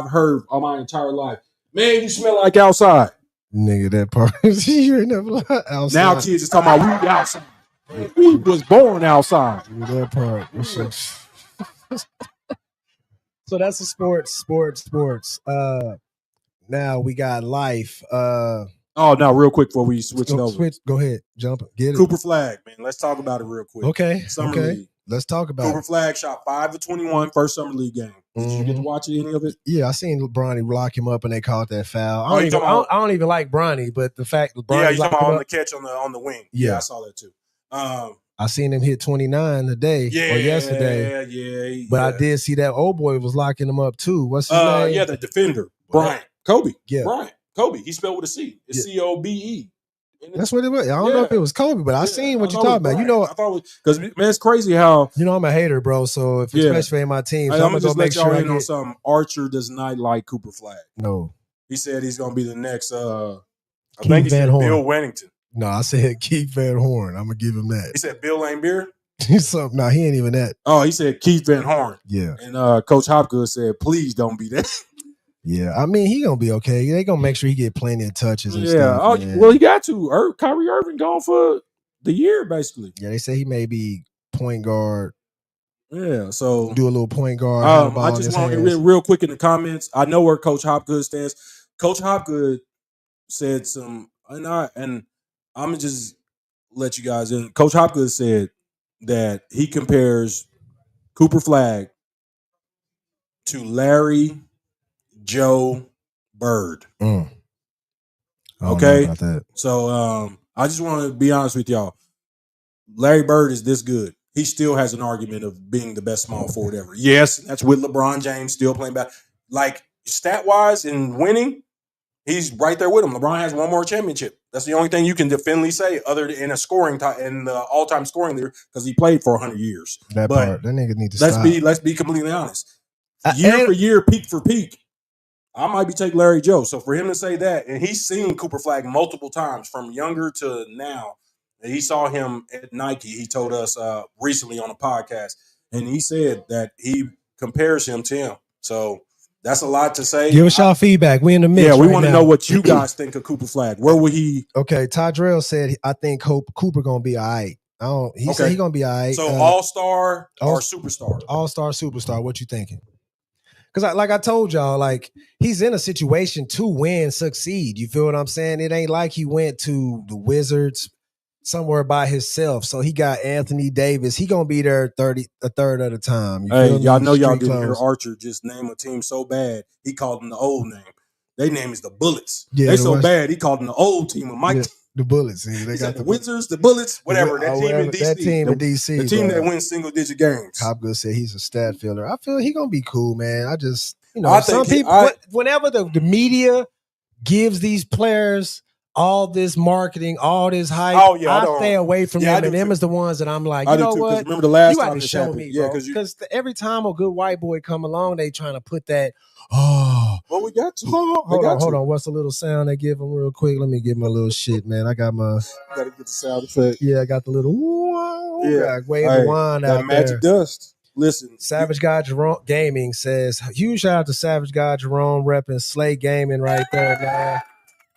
heard all my entire life, man, you smell like outside. Nigga, that part. You ain't never outside. Now kids is talking about we outside. We was born outside. That part. So that's the sports. Now we got life. Oh, no, real quick before we switch it over. Go ahead. Jump. Get it. Cooper Flag, man. Let's talk about it real quick. Okay. Summer League. Let's talk about Cooper Flag shot 5 of 21 first Summer League game. Did you get to watch any of it? Yeah, I seen Bronny lock him up and they called that foul. I don't even like Bronny, but the fact that Bronny you talking about on the catch on the wing. Yeah, I saw that too. I seen him hit 29 today or yesterday. Yeah. But I did see that old boy was locking him up too. What's his name? Yeah, the defender. Bryant. Kobe. Yeah. Bryant. Kobe. He spelled with a C. It's COBE. That's what it was. I don't know if it was Kobe, but I seen what you're talking about. You know, I thought because man, it's crazy how I'm a hater, bro. So if especially in my team, so I'm gonna just let y'all in on something. Archer does not like Cooper Flag. No, he said he's gonna be the next. I Keith think he Van said Horn. Bill Wennington. No, I said Keith Van Horn. I'm gonna give him that. He said Bill Laimbeer. He's something. No, he ain't even that. Oh, he said Keith Van Horn. Yeah. And Coach Hopgood said, please don't be that. Yeah, I mean, he gonna be okay. They gonna make sure he get plenty of touches and stuff. Oh, well, he got to. Kyrie Irving gone for the year, basically. Yeah, they say he may be point guard. Yeah, so do a little point guard. I just want real quick in the comments. I know where Coach Hopgood stands. Coach Hopgood said some, and I'm gonna just let you guys in. Coach Hopgood said that he compares Cooper Flag to Larry Joe Bird. Okay, about that. So I just want to be honest with y'all. Larry Bird is this good. He still has an argument of being the best small forward ever. Yes, that's with LeBron James still playing back. Like stat wise and winning, he's right there with him. LeBron has one more championship. That's the only thing you can definitively say, other than in a scoring in the all-time scoring leader, because he played for 100 years. That nigga need to stop. Let's be completely honest. Year for year, peak for peak, I might be taking Larry Joe. So for him to say that, and he's seen Cooper Flag multiple times from younger to now. He saw him at Nike. He told us recently on a podcast, and he said that he compares him to him. So That's a lot to say. Give us y'all feedback. We in the mix. Yeah, we right want to now. know what you guys think of Cooper Flag. Where would he? Okay, Tydrell said I think Cooper gonna be all right. He said he gonna be all right. So all-star or superstar? All-star, superstar. What you thinking? Because like I told y'all, like he's in a situation to win, succeed. You feel what I'm saying? It ain't like he went to the Wizards somewhere by himself. So he got Anthony Davis. He gonna be there a third of the time. You feel me? Y'all know y'all Street didn't hear clothes. Archer just name a team so bad he called them the old name. They name is the Bullets. Yeah, they so bad he called them the old team of Mike. Yeah, the Bullets. See, they got the Wizards, the Bullets, whatever. That team in DC. That team in DC. The team that wins single-digit games. Hopgood said he's a stat filler. I feel he gonna be cool, man. I just, some people, whenever the media gives these players all this marketing, all this hype, I stay away from them. And them is the ones that I'm like, you know what? Remember the last time you got to show me, bro. Because every time a good white boy come along, they trying to put that. Well, we got to. Hold on. What's the little sound they give them real quick? Let me give them a little shit, man. I got my. You got to get the sound effect. Yeah, I got the little. Wave the wand out magic there. Dust. Listen, Savage God Jerome Gaming says, huge shout out to Savage God Jerome repping Slay Gaming right there, man.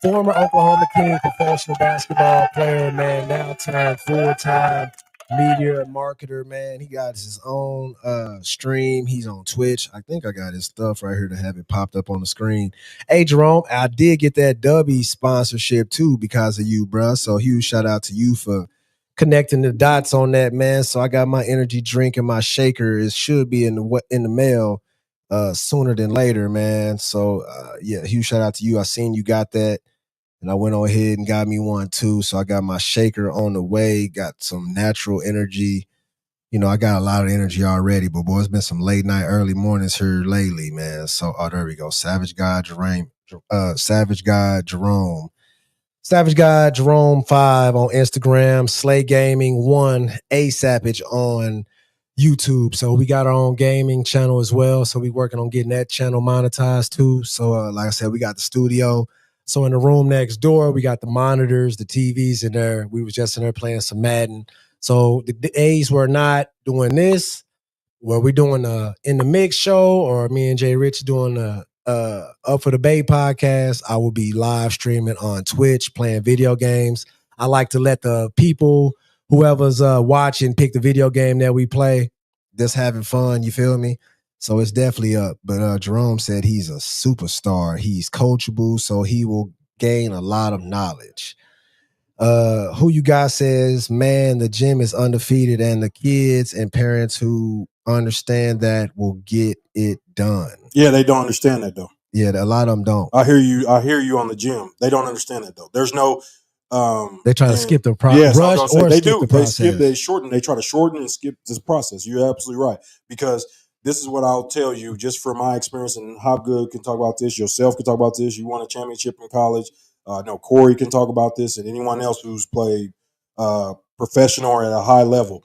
Former Oklahoma King professional basketball player, man, now turned full-time media marketer, man. He got his own stream. He's on Twitch. I think I got his stuff right here to have it popped up on the screen. Hey, Jerome, I did get that W sponsorship too because of you, bro. So huge shout out to you for connecting the dots on that, man. So I got my energy drink and my shaker. It should be in the mail sooner than later, man. So yeah, huge shout out to you. I seen you got that. And I went on ahead and got me one too. So I got my shaker on the way, got some natural energy. I got a lot of energy already, but boy, it's been some late night, early mornings here lately, man. So, there we go. Savage God Jerome. Savage God Jerome 5 on Instagram, Slay Gaming 1, A-Savage on YouTube. So we got our own gaming channel as well. So we working on getting that channel monetized too. So like I said, we got the studio. So in the room next door, we got the monitors, the TVs in there. We was just in there playing some Madden. So the days we're not doing this, where we're doing In the Mix show, or me and Jay Rich doing Up for the Bay podcast, I will be live streaming on Twitch, playing video games. I like to let the people, whoever's watching, pick the video game that we play. Just having fun, you feel me? So it's definitely up. But Jerome said he's a superstar. He's coachable, so he will gain a lot of knowledge. Who you guys says, man, the gym is undefeated, and the kids and parents who understand that will get it done. Yeah, they don't understand that though. Yeah, a lot of them don't. I hear you on the gym. They don't understand that though. There's no they try to skip the process. Yeah, they do. They try to shorten and skip this process. You're absolutely right. Because this is what I'll tell you, just from my experience, and Hopgood can talk about this, yourself can talk about this. You won a championship in college. No, Corey can talk about this, and anyone else who's played professional or at a high level.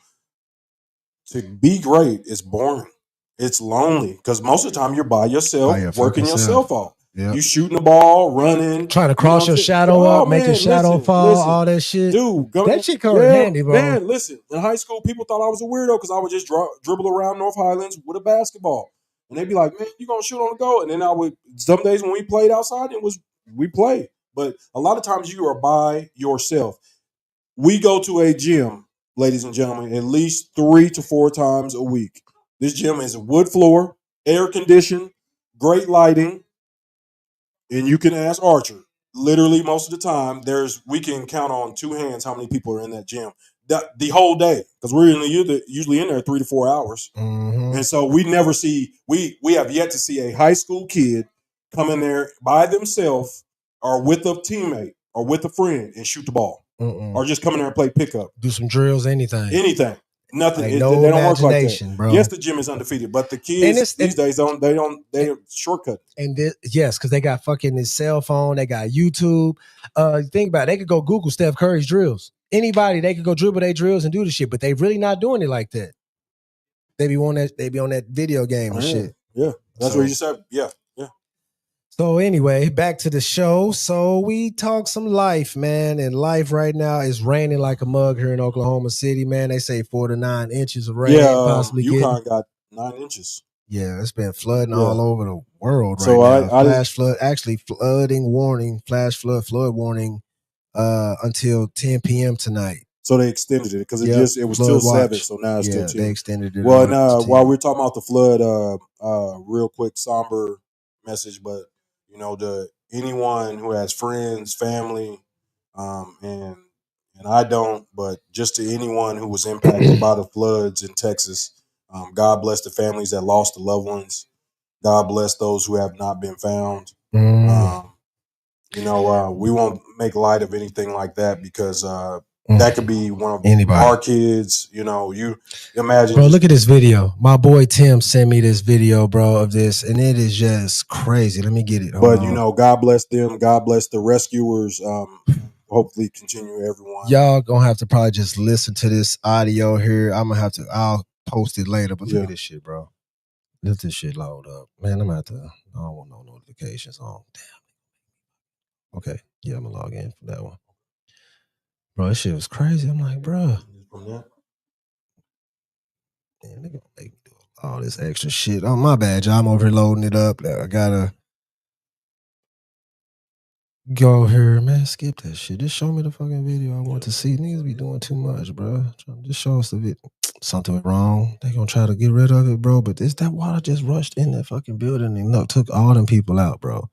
To be great is boring. It's lonely because most of the time you're by yourself, working yourself off. Yep. You shooting the ball, running, trying to cross your shadow up, make your shadow fall, all that shit. Dude, that shit come in handy, bro. Man, listen, in high school, people thought I was a weirdo because I would just dribble around North Highlands with a basketball. And they'd be like, man, you going to shoot on the goal? And then I would, some days when we played outside, we played. But a lot of times you are by yourself. We go to a gym, ladies and gentlemen, at least 3 to 4 times a week. This gym is a wood floor, air conditioned, great lighting. And you can ask Archer. Literally, most of the time, we can count on 2 hands how many people are in that gym the whole day, because we're usually in there 3 to 4 hours. Mm-hmm. And so we never see. We have yet to see a high school kid come in there by themselves or with a teammate or with a friend and shoot the ball, or just come in there and play pickup, do some drills, anything. Nothing. Like they don't work like that, bro. Yes, the gym is undefeated, but the kids these days they shortcut. And yes, because they got fucking this cell phone, they got YouTube. Think about it, they could go Google Steph Curry's drills. Anybody, they could go dribble their drills and do the shit, but they really not doing it like that. They be on that video game and shit. Yeah, that's what you said. Yeah. So anyway, back to the show. So we talk some life, man. And life right now is raining like a mug here in Oklahoma City, man. They say 4 to 9 inches of rain. Yeah, possibly UConn got 9 inches. Yeah, it's been flooding Yeah. all over the world So right now. I Flash flood, actually flooding warning, flash flood warning until 10 p.m. tonight. So they extended it because Yep, it was flood till 7, watch. so now it's Yeah, till they 10. extended it Well, on and up to 10. while we're talking about the flood, real quick somber message, but the anyone who has friends, family, and I don't, but just to anyone who was impacted by the floods in Texas, God bless the families that lost the loved ones. God bless those who have not been found. Um, we won't make light of anything like that because that could be one of Anybody. our kids. You imagine. Bro, look at this video. My boy Tim sent me this video, bro, of this, and it is just crazy. Let me get it. Hold But on. God bless them. God bless the rescuers. Hopefully, continue everyone. Y'all gonna have to probably just listen to this audio here. I'll post it later. But look at this shit, bro. Let this shit load up. Man, I'm gonna have to. I don't want no notifications on. Damn. Okay. Yeah, I'm gonna log in for that one. Bro, this shit was crazy. I'm like, bro. Man, they gonna make me do all this extra shit. Oh, my bad, y'all. I'm over here loading it up. I gotta go here, man. Skip that shit. Just show me the fucking video I want to see. Niggas be doing too much, bro. Just show us the video. Something went wrong. They gonna try to get rid of it, bro. But that water just rushed in that fucking building and took all them people out, bro.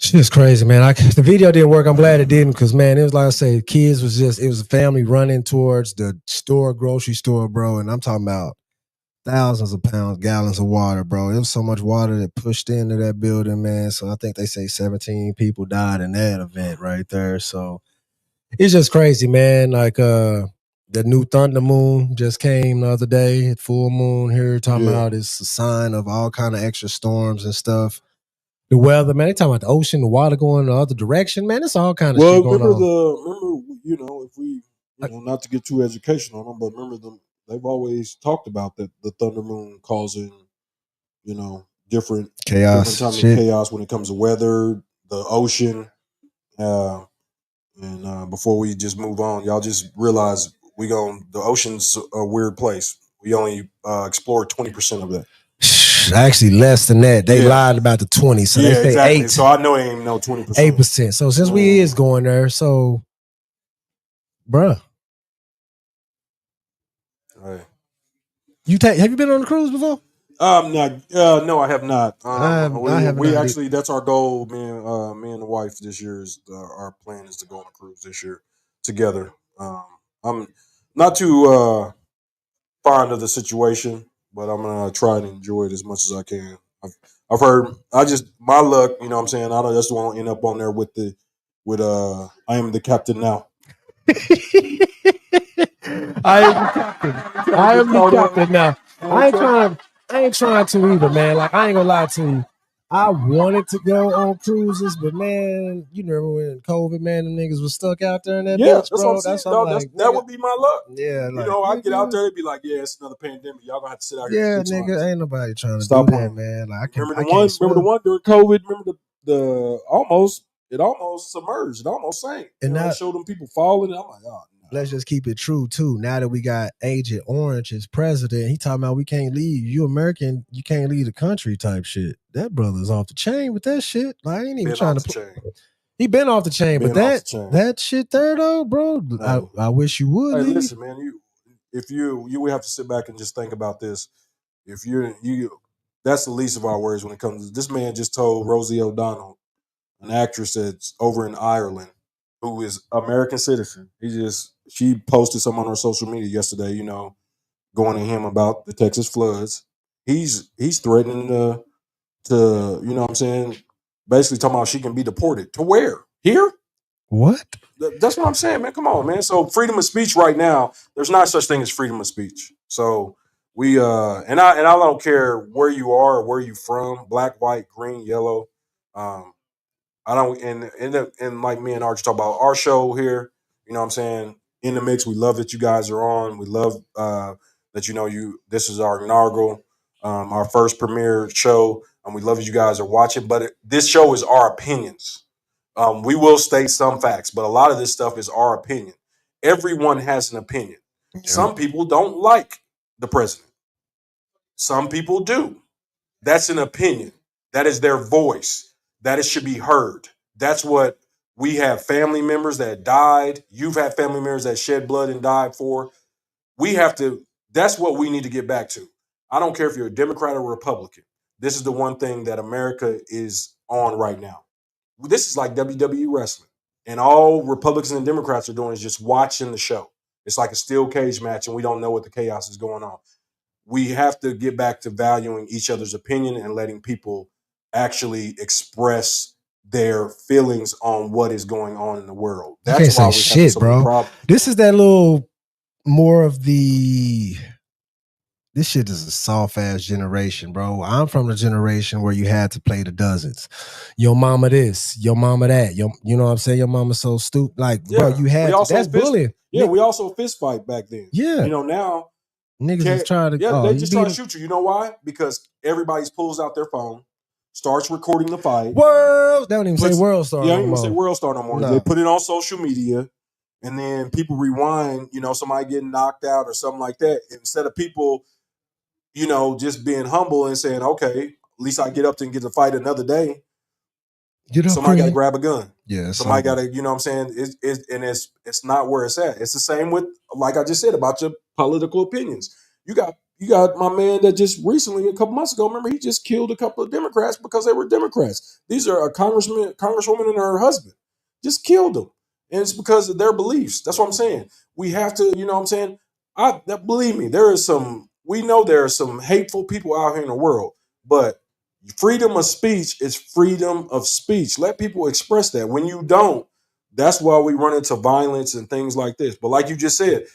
Shit's crazy, man. The video didn't work. I'm glad it didn't, because man, it was like I say, it was a family running towards the grocery store, bro. And I'm talking about thousands of gallons of water, bro. It was so much water that pushed into that building, man. So I think they say 17 people died in that event right there. So it's just crazy, man. Like the new thunder moon just came the other day, full moon here, talking about it's a sign of all kind of extra storms and stuff. The weather, man, they talking about the ocean, the water going the other direction, man. It's all kind of shit going on. Remember, if we, not to get too educational on them, but remember they've always talked about that the thunder moon causing, different chaos, different type of chaos when it comes to weather, the ocean. And before we just move on, y'all just realize the ocean's a weird place. We only explored 20% of that. Actually, less than that. They lied about the 20. So they say exactly. 8. So I know it ain't no 20%. 8%. So since we is going there, so bruh. Right. Have you been on a cruise before? No, I have not. I have we not. actually, that's our goal. Me and the wife this year is our plan is to go on a cruise this year together. I'm not too fond of the situation, but I'm gonna try and enjoy it as much as I can. I've heard. My luck. You know what I'm saying. I just won't end up on there with I am the captain now. I am the captain. I am the captain now. I ain't trying to either, man. Like, I ain't gonna lie to you. I wanted to go on cruises, but man, you remember when COVID, man, them niggas was stuck out there in that bitch, bro. That would be my luck. Yeah, like, I get out there, it'd be like, yeah, it's another pandemic. Y'all gonna have to sit out here. Yeah, nigga, ain't nobody trying to do that, man. Like, remember the one during COVID. Remember the it almost submerged. It almost sank. And I showed them people falling. And I'm like, oh. Let's just keep it true too. Now that we got Agent Orange as president, he talking about we can't leave. You American, you can't leave the country type shit. That brother's off the chain with that shit. Like, I ain't even trying to. He been off the chain, but that shit there though, bro. I wish you would. Hey, leave. listen, man. You would have to sit back and just think about this. If that's the least of our worries when it comes to this. Man just told Rosie O'Donnell, an actress that's over in Ireland, who is American citizen. She posted something on her social media yesterday, going to him about the Texas floods. He's threatening to you know what I'm saying, basically talking about she can be deported. To where? Here? What? That's what I'm saying, man. Come on, man. So freedom of speech right now, there's not such thing as freedom of speech. So we and I don't care where you are or where you from, black, white, green, yellow. I don't and like me and Arch talk about our show here, you know what I'm saying? In the mix, we love that you guys are on. We love that this is our inaugural, our first premiere show, and we love that you guys are watching. But this show is our opinions. We will state some facts, but a lot of this stuff is our opinion. Everyone has an opinion. Yeah. Some people don't like the president. Some people do. That's an opinion. That is their voice. That it should be heard. That's what we have family members that died. You've had family members that shed blood and died for. We have to, that's what we need to get back to. I don't care if you're a Democrat or Republican. This is the one thing that America is on right now. This is like WWE wrestling. And all Republicans and Democrats are doing is just watching the show. It's like a steel cage match, and we don't know what the chaos is going on. We have to get back to valuing each other's opinion and letting people actually express their feelings on what is going on in the world. That's why we're shit, bro. This is that little more of the. This shit is a soft ass generation, bro. I'm from the generation where you had to play the dozens. Your mama this, your mama that. You know what I'm saying? Your mama so stupid. Like, bro, you had to. That's bullying. Yeah, we also fist fight back then. Yeah. You know, now niggas is trying to. Yeah, they just try to shoot you. You know why? Because everybody pulls out their phone, starts recording the fight. World. They don't even say World Star. Yeah, they don't even say World Star no more. No. They put it on social media, and then people rewind. You know, somebody getting knocked out or something like that. Instead of people, you know, just being humble and saying, okay, at least I get up and get to fight another day. Somebody got to grab a gun. Yeah. Somebody got to, you know what I'm saying? It's not where it's at. It's the same with, like I just said, about your political opinions. You got my man that just recently, a couple months ago, remember, he just killed a couple of Democrats because they were Democrats. These are a congresswoman and her husband. Just killed them. And it's because of their beliefs. That's what I'm saying. We have to, you know what I'm saying? Believe me, we know there are some hateful people out here in the world, but freedom of speech is freedom of speech. Let people express that. When you don't, that's why we run into violence and things like this. But like you just said,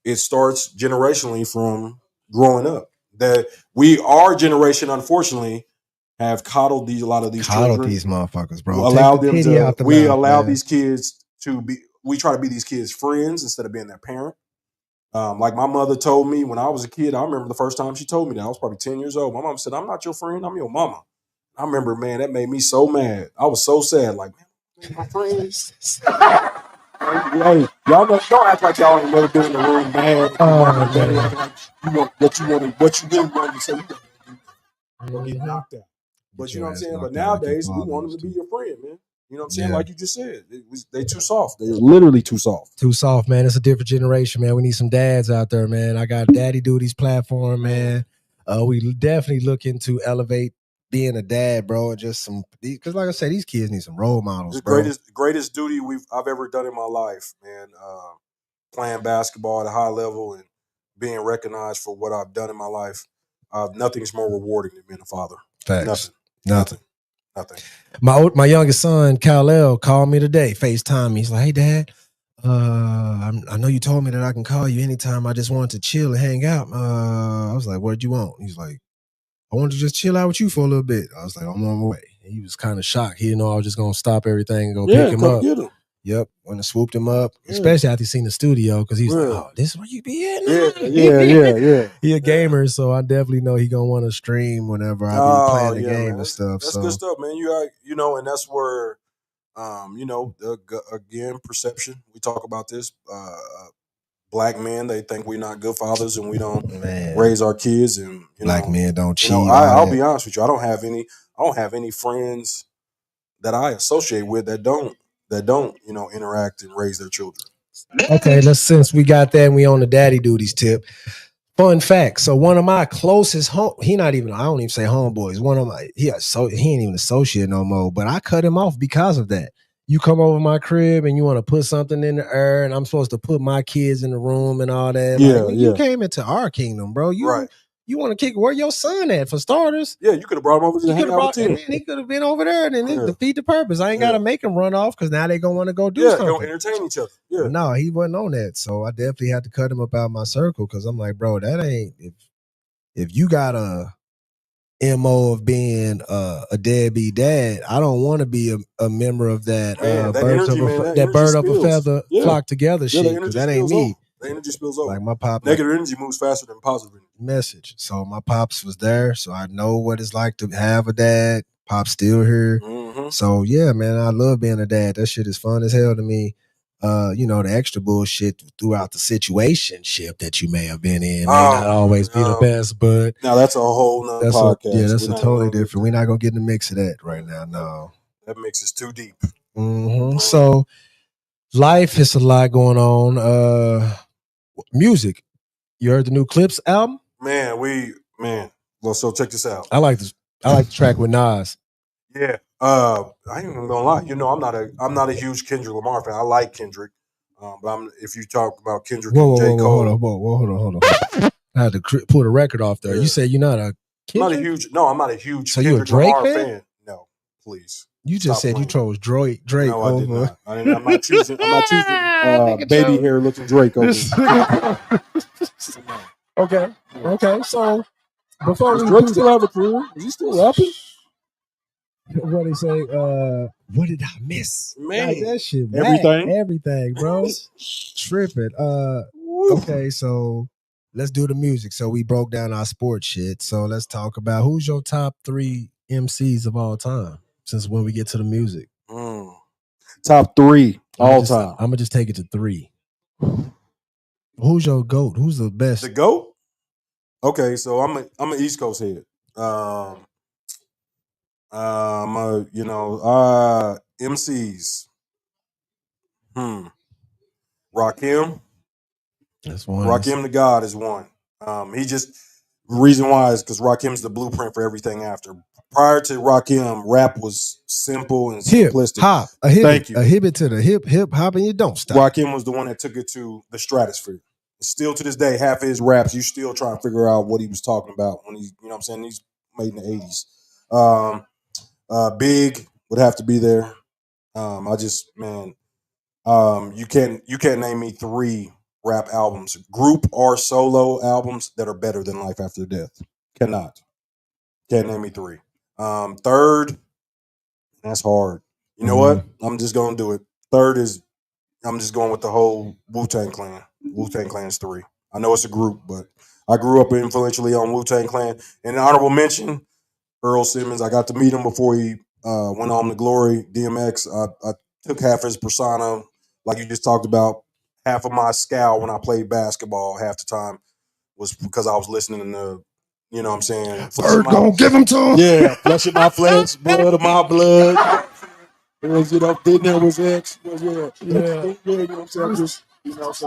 it starts generationally from growing up. That our generation, unfortunately, have coddled a lot of these children. These motherfuckers, bro. We allow these kids to be. We try to be these kids' friends instead of being their parent. Like my mother told me when I was a kid, I remember the first time she told me that. I was probably 10 years old. My mom said, "I'm not your friend, I'm your mama." I remember, man, that made me so mad. I was so sad. Like, man, my friends. Hey, y'all don't act like y'all ain't never been in the room mad. What you really want to say. You'll get knocked out. But you know what I'm saying? But nowadays, we want them to be your friend, man. You know what I'm saying? Yeah. Like you just said, they too soft. They're literally too soft. Too soft, man. It's a different generation, man. We need some dads out there, man. I got Daddy Duty's platform, man. We definitely looking to elevate being a dad, bro. And just some, because like I said, these kids need some role models, the bro. Greatest duty I've ever done in my life, man. Playing basketball at a high level and being recognized for what I've done in my life. Nothing's more rewarding than being a father. Facts. Nothing. My youngest son, Kal-El, called me today, FaceTime me. He's like, "Hey, Dad, I know you told me that I can call you anytime. I just wanted to chill and hang out." I was like, "What'd you want?" He's like, "I wanted to just chill out with you for a little bit." I was like, "I'm on my way." And he was kind of shocked. He didn't know I was just going to stop everything and go pick him up. Get him. Yep, when I swooped him up, especially after he seen the studio, because he's like, "Oh, this is where you be at?" Yeah. He a gamer, so I definitely know he gonna want to stream whenever I be playing the game and stuff. That's good stuff, man. You know, and that's where, you know, again, perception. We talk about this. Black men, they think we're not good fathers and we don't raise our kids, and black men don't cheat. I'll be honest with you. I don't have any friends that I associate with that don't interact and raise their children. Okay, since we got that and we on the Daddy Duties tip. Fun fact. So one of my closest I don't even say homeboys. One of my he ain't even associate no more, but I cut him off because of that. You come over my crib and you want to put something in the air, and I'm supposed to put my kids in the room and all that. You came into our kingdom, bro. You want to kick where your son at, for starters? Yeah, you could have brought him over to hang out with him. He could have been over there, and then it defeat the purpose. I ain't got to make him run off because now they gonna want to go do something. Yeah, gonna entertain each other. Yeah, but no, he wasn't on that, so I definitely had to cut him up out of my circle because I'm like, bro, that ain't if you got a MO of being a deadbeat dad, I don't want to be a member of that. Bird of a feather flock together shit, because that ain't me. The energy spills over. Like my pop, negative energy moves faster than positive energy. Message. So my pops was there, so I know what it's like to have a dad. Pop's still here. Mm-hmm. So yeah, man, I love being a dad. That shit is fun as hell to me. the extra bullshit throughout the situationship that you may have been in may not always be the best, but now that's a whole nother podcast. That's a totally different. We're not gonna get in the mix of that right now. No, that mix is too deep. So life is a lot going on. Music. You heard the new Clips album? Man. Well, so check this out. I like the track with Nas. Yeah. I ain't even gonna lie. I'm not a huge Kendrick Lamar fan. I like Kendrick. But if you talk about Kendrick and J. Cole. Hold on. I had to pull the record off there. Yeah. You said you're not a Kendrick? I'm not a huge so Kendrick Drake Lamar fan? No, please. You just said you chose Drake no, over. I did not. I'm not choosing baby hair looking Drake over. Okay. So before does Drake still have a career? Is he still rapping? What they say? What did I miss? Man, like that shit. Everything, bro. Tripping. Okay, so let's do the music. So we broke down our sports shit. So let's talk about who's your top 3 MCs of all time. Since when we get to the music, top 3 all time. I'm gonna just take it to 3. Who's your GOAT? Who's the best? The GOAT? Okay, so I'm an East Coast head. MCs. Rakim. That's one. Rakim the God is one. Reason why is because Rakim's the blueprint for everything after. Prior to Rakim, rap was simple and simplistic. Hop, thank you. A hip to the hip hop, and you don't stop. Rakim was the one that took it to the stratosphere. Still to this day, half of his raps, you still trying to figure out what he was talking about when he's, he's made in the 80s. Big would have to be there. You can't name me 3 rap albums, group or solo albums that are better than Life After Death. Can't name me 3. Third, that's hard. You know what? I'm just gonna do it. Third is I'm just going with the whole Wu-Tang Clan. Wu-Tang Clan's 3. I know it's a group, but I grew up influentially on Wu-Tang Clan. And an honorable mention, Earl Simmons. I got to meet him before he went on to glory. DMX. I took half his persona, like you just talked about. Half of my scowl when I played basketball half the time was because I was listening to, you know what I'm saying? Bird gonna give him to him. Yeah, flesh of my flesh, blood of my blood. It was, then there was X. You know what I'm saying? So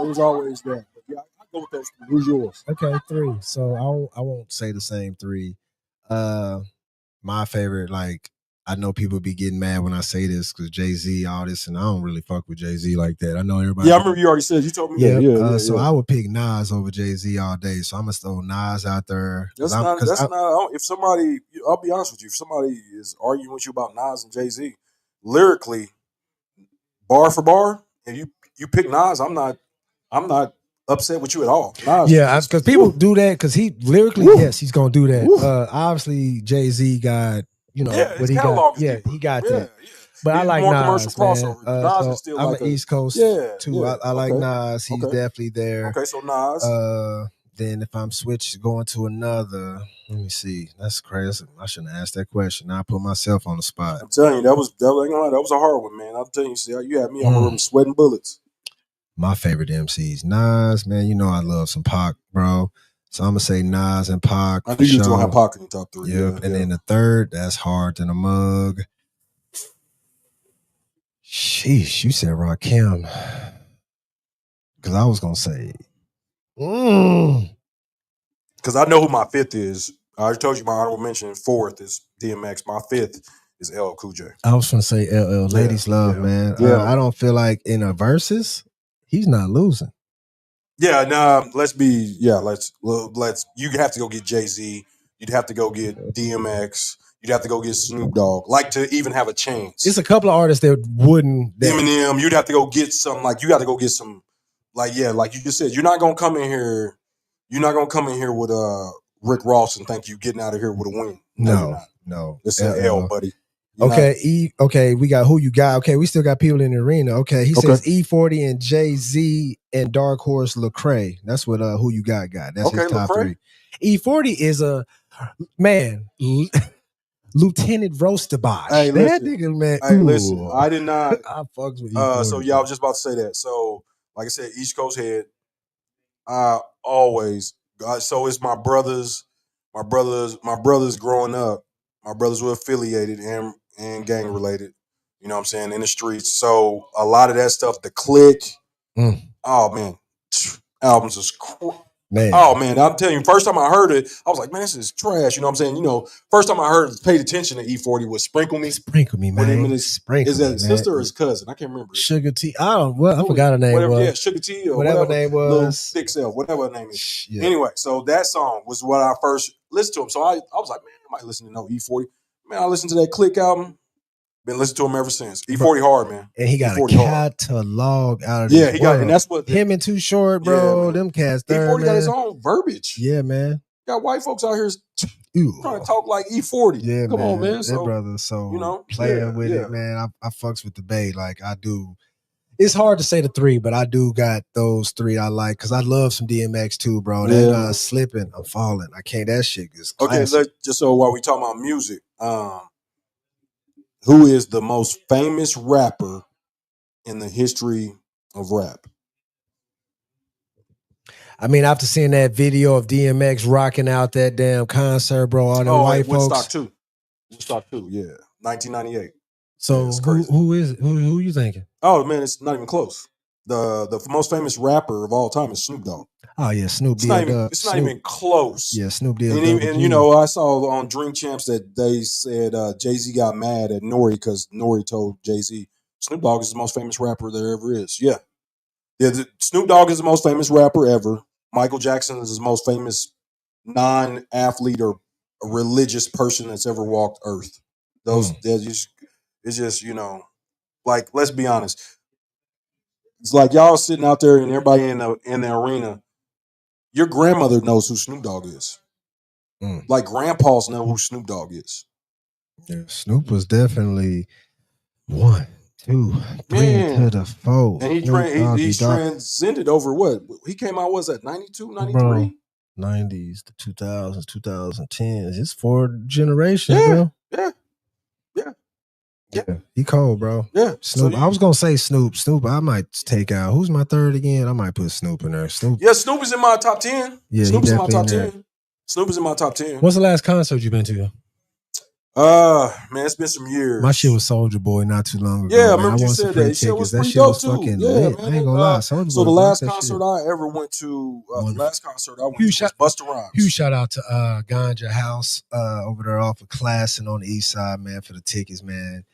it was always that. But yeah, I go with those 3. Who's yours? Okay, 3. So I won't say the same 3. My favorite, like, I know people be getting mad when I say this because Jay-Z, all this, and I don't really fuck with Jay-Z like that. I know everybody. Yeah, I remember you already said. You told me that. Yeah. So I would pick Nas over Jay-Z all day. So I'm going to throw Nas out there. If somebody, I'll be honest with you, if somebody is arguing with you about Nas and Jay-Z, lyrically, bar for bar, and you pick Nas, I'm not upset with you at all. Nas, because people do that because he lyrically, yes, he's gonna do that. Obviously, Jay-Z got what he got. Yeah, he got that. Yeah. But I like Nas, man. Nas is still I'm an East Coast too. I like Nas. He's definitely there. Okay, so Nas. Then if I'm going to another, let me see. That's crazy. I shouldn't have asked that question. Now I put myself on the spot. I'm telling you, that was a hard one, man. I'm telling you, see, you had me on the room sweating bullets. My favorite MCs, Nas, man. I love some Pac, bro. So I'm gonna say Nas and Pac. I knew you was gonna have Pac in your top 3. Yep. And then the third, that's hard than a mug. Sheesh, you said Rakim. Because I was gonna say. Because I know who my 5th is. I already told you my honorable mention. 4th is DMX. My 5th is LL Cool J. I was gonna say LL. Ladies love, man. Yeah. I don't feel like in a versus, he's not losing. Yeah, let's you have to go get Jay-Z. You'd have to go get DMX. You'd have to go get Snoop Dogg. Like to even have a chance. It's a couple of artists that wouldn't. Eminem, you'd have to go get some, like you got to go get some, like you just said, you're not gonna come in here with Rick Ross and think you getting out of here with a win. No. It's an L, buddy. Okay, we got who you got. Okay, we still got people in the arena. Okay, he says E40 and Jay-Z and Dark Horse Lecrae. That's what who you got. That's his top 3. E40 is a man. Lieutenant Roastabosh. Hey, that listen. nigga, man. Hey, listen. ooh. I did not. I fucks with E40. So yeah, I was just about to say that. So, like I said, East Coast head. I always. So it's my brothers. My brothers growing up. My brothers were affiliated and gang related. You know what I'm saying, in the streets. So a lot of that stuff, the click. Oh man, albums is Man. Oh man, I'm telling you, first time I heard it, I was like, man, this is trash. You know what I'm saying? You know, first time I heard it, paid attention to E40 was Sprinkle Me. Sprinkle Me, With him man. and his, Sprinkle is that Me, his man. sister or his cousin? I can't remember. Sugar T. I forgot her name whatever, was. Yeah, Sugar T or whatever name was. Little Thick Self, whatever her name is. Yeah. Anyway, so that song was what I first listened to him. So I was like, man, I might listen to no E40. Man, I listened to that Click album. Been listening to him ever since. E40 hard, man. And he got E40 a catalog out of this he got, and that's what him and Too Short, bro. Them cats there, E40 man. got his own verbiage. Yeah, man. Got white folks out here trying to talk like E40. Yeah, come on, man. That So, brother, so you know, playing with it, man. I fucks with the Bay, like I do. It's hard to say the three, but I do got those three I like because I love some DMX too, bro. That Slipping, I'm Falling. I can't. That shit is classic. Okay, just so while we talking about music, who is the most famous rapper in the history of rap? I mean, after seeing that video of DMX rocking out that damn concert, bro, all them white folks. Woodstock 2, yeah, 1998. So who you thinking? Oh man, it's not even close. The most famous rapper of all time is Snoop Dogg. Oh yeah, Snoop. It's not even close. Yeah, Snoop D. And you know, I saw on Dream Champs that they said Jay-Z got mad at Nori because Nori told Jay-Z Snoop Dogg is the most famous rapper there ever is. Yeah. Snoop Dogg is the most famous rapper ever. Michael Jackson is the most famous non-athlete or religious person that's ever walked Earth. It's just, you know, like, let's be honest. It's like y'all sitting out there and everybody in the arena. Your grandmother knows who Snoop Dogg is. Like grandpas know who Snoop Dogg is. Yeah, Snoop was definitely 1, 2, 3 to the 4. And he's transcended over what? He came out, was that 92, 93? 90s, the 2000s, 2010s. It's 4 generations, bro. Yeah. He cold, bro. Yeah. Snoop. I was gonna say Snoop. Snoop, I might take out. Who's my third again? I might put Snoop in there. Snoop. Yeah, Snoop is in my top 10. Yeah, Snoop is in my top 10. Snoop is in my top 10. What's the last concert you been to? Man, it's been some years. My shit was Soulja Boy not too long ago. Yeah, I remember you said that. That shit was pretty dope too. Yeah, man. I ain't gonna lie. Soulja so Boy, the last concert I ever went to, was Busta Rhymes. Huge shout out to Ganja House over there off of Class and on the east side, man, for the tickets, man.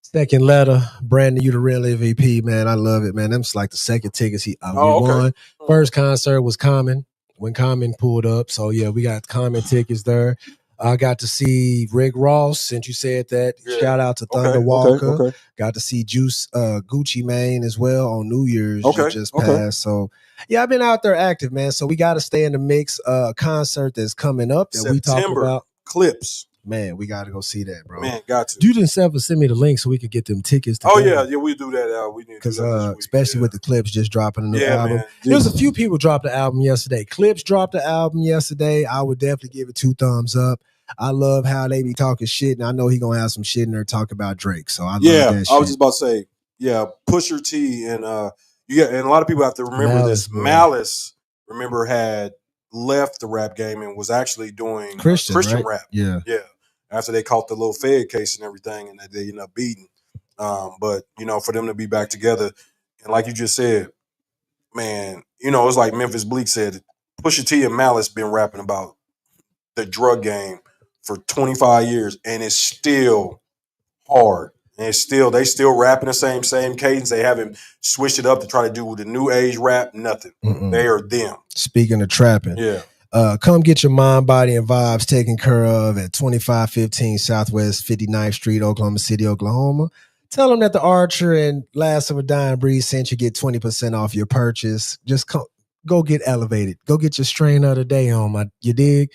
Second letter, Brandon, you the real MVP, man. I love it, man. Them's like the second tickets we won. First concert was Common when Common pulled up. So yeah, we got Common tickets there. I got to see Rick Ross, since you said that. Yeah. Shout out to Thunder Walker. Okay. Got to see Juice Gucci Mane as well on New Year's just passed. So yeah, I've been out there active, man. So we got to stay in the mix. Concert that's coming up that September, we talked about. Clips. Man, we got to go see that, bro. Man, got to. You didn't send me the link so we could get them tickets. Yeah, we do that. We need because especially with the Clips just dropping a new album. Man. There's a few people dropped the album yesterday. Clips dropped the album yesterday. I would definitely give it 2 thumbs up. I love how they be talking shit, and I know he gonna have some shit in there talk about Drake. So I love that shit. I was just about to say, Pusha T and and a lot of people have to remember this. Malice, remember, had left the rap game and was actually doing Christian rap. Yeah. After they caught the little Fed case and everything, and they ended up beating. But you know, for them to be back together, and like you just said, man, you know, it's like Memphis Bleak said, Pusha T and Malice been rapping about the drug game for 25 years, and it's still hard. And they still rapping the same cadence. They haven't switched it up to try to do the new age rap. Nothing. They are them. Speaking of trapping, come get your mind, body, and vibes taken care of at 2515 Southwest 59th Street, Oklahoma City, Oklahoma. Tell them that the Archer and Last of a Dying Breed sent you. Get 20% off your purchase. Just go get elevated. Go get your strain of the day on, you dig?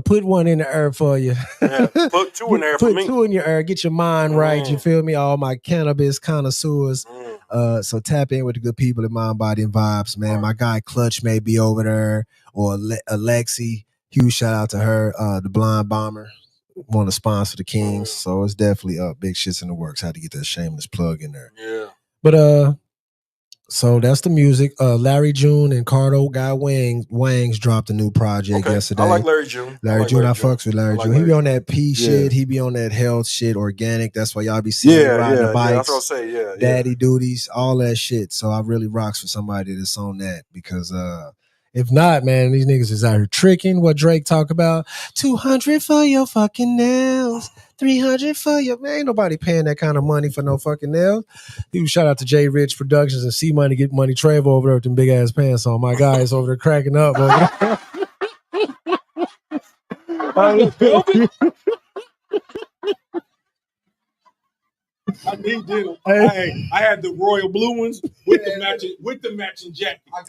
Put one in the herb for you. Put 2 in there for me. Put 2 in your herb. Get your mind right. You feel me? All my cannabis connoisseurs. So tap in with the good people in Mind, Body, and Vibes, man. My guy Clutch may be over there, or Alexi. Huge shout out to her, the Blind Bomber. want to sponsor the Kings, so it's definitely big shits in the works. Had to get that shameless plug in there. Yeah. But so that's the music. Larry June and Cardo Guy Wangs dropped a new project yesterday. I like Larry June. Larry June, I fucks with Larry June. He be on that P shit. He be on that health shit, organic. That's why y'all be seeing him riding the bikes. That's what I say. Yeah, daddy duties, all that shit. So I really rocks for somebody that's on that because if not, man, these niggas is out here tricking. What Drake talk about? 200 for your fucking nails, 300 for your man. Ain't nobody paying that kind of money for no fucking nails. He shout out to J Rich Productions and C Money Get Money Trevo over there with them big ass pants on. My guy is over there cracking up. Over there. I need them. I had the royal blue ones with the matching jacket. I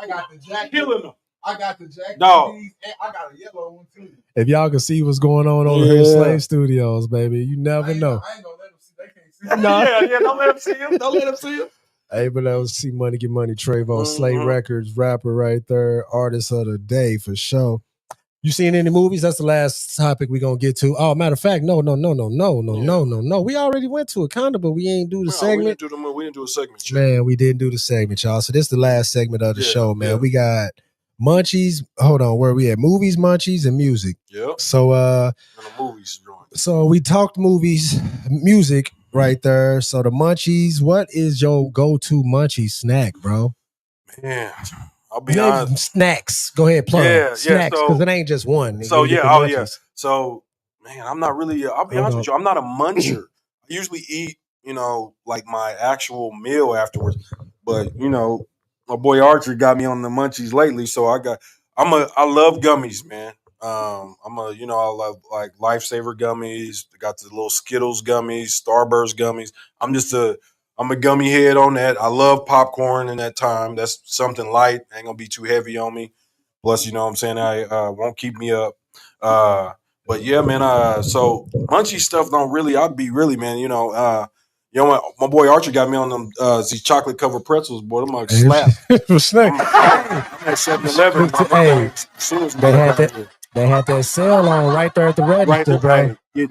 got the jacket. Killing them. I got the jacket. No. And I got a yellow one too. If y'all can see what's going on over here in Slave Studios, baby, you never know. I ain't gonna let them see. They can't see. No. Yeah, don't let them see him. Don't let them see him. Hey, but that was C Money Get Money Trevo, Slave Records rapper right there, artist of the day for sure. You seen any movies? That's the last topic we're gonna get to. Oh, matter of fact, no. We already went to it, kinda, but we ain't do the segment. We didn't do a segment. Shit. Man, we didn't do the segment, y'all. So this is the last segment of the show, man. Yeah. We got Munchies. Hold on, where we at? Movies, Munchies, and music. Yeah. So and the movies joint. So we talked movies, music right there. So the Munchies, what is your go-to Munchie snack, bro? Man, I'll be honest. Snacks. Go ahead, plug. Snacks, because it ain't just one. So So, man, I'm not really. I'll be honest with you. I'm not a muncher. I usually eat, like my actual meal afterwards. But my boy Archer got me on the munchies lately, so I love gummies, man. I love like Lifesaver gummies. I got the little Skittles gummies, Starburst gummies. I'm a gummy head on that. I love popcorn in that time. That's something light. Ain't gonna be too heavy on me. Plus, you know what I'm saying, I won't keep me up. But yeah, man, so munchy stuff don't really, I'd be really, man, my boy Archer got me on them these chocolate covered pretzels, boy. I'm like slap. I'm at 7-Eleven. Hey, they had that sale on right there at the register, bro. You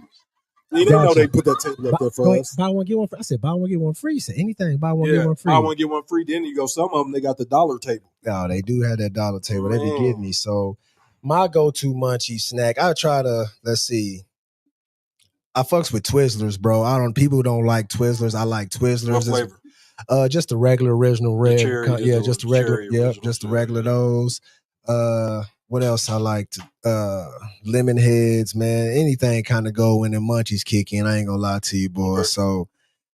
didn't know they put that table up there for us. Buy one, get one free. I said, buy one, get one free. He said, anything, buy one, get one free. Buy one, get one free. Then you go, some of them, they got the dollar table. No, they do have that dollar table. They be getting me. So my go-to munchie snack, I try to, let's see. I fucks with Twizzlers, bro. People don't like Twizzlers. I like Twizzlers. What flavor? Just the regular original red. Just the regular. Yeah, just the regular those. What else I liked? Lemon heads, man. Anything kind of go when the munchies kick in. I ain't gonna lie to you, boy. Okay. So,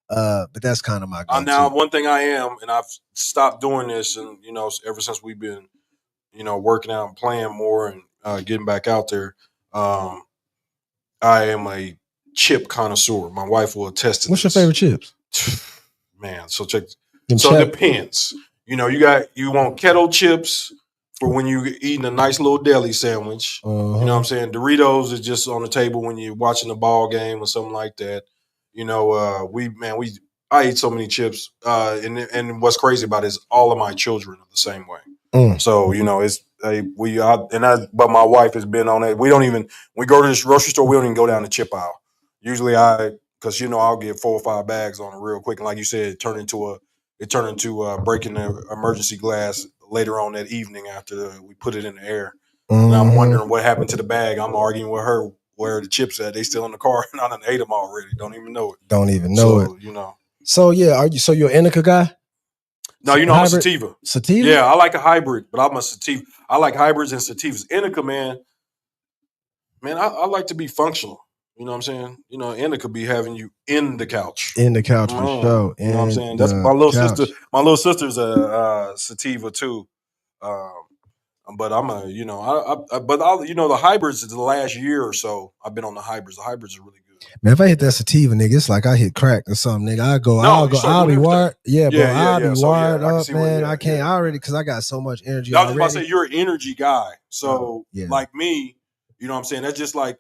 but that's kind of my go-to. Now, one thing I am, and I've stopped doing this, and ever since we've been, working out and playing more and getting back out there, I am a chip connoisseur. My wife will attest to What's this. Your favorite chips? Man, so check. It depends. You want kettle chips for when you eating a nice little deli sandwich. You know what I'm saying? Doritos is just on the table when you're watching a ball game or something like that. I eat so many chips. And what's crazy about it is all of my children are the same way. So, but my wife has been on it. When we go to this grocery store, we don't even go down the chip aisle. Usually because I'll get 4 or 5 bags on it real quick. And like you said, it turned into breaking the emergency glass later on that evening after we put it in the air. And I'm wondering what happened to the bag. I'm arguing with her where the chips at. They still in the car, and I done ate them already. Don't even know it. So yeah, you're an indica guy? No, I'm a sativa. Sativa? Yeah, I like a hybrid, but I'm a sativa. I like hybrids and sativas. Indica, man, I like to be functional. You know what I'm saying? Indica be having you in the couch. In the couch for sure. You know what I'm saying? That's my little sister. My little sister's a sativa too. But I'm the hybrids is the last year or so I've been on the hybrids. The hybrids are really good. Man, if I hit that sativa, nigga, it's like I hit crack or something, nigga. I'll be wired. Yeah, bro. I'll be wired up, man. I can't already because I got so much energy. I was just about to say you're an energy guy. So yeah. Like me, you know what I'm saying? That's just like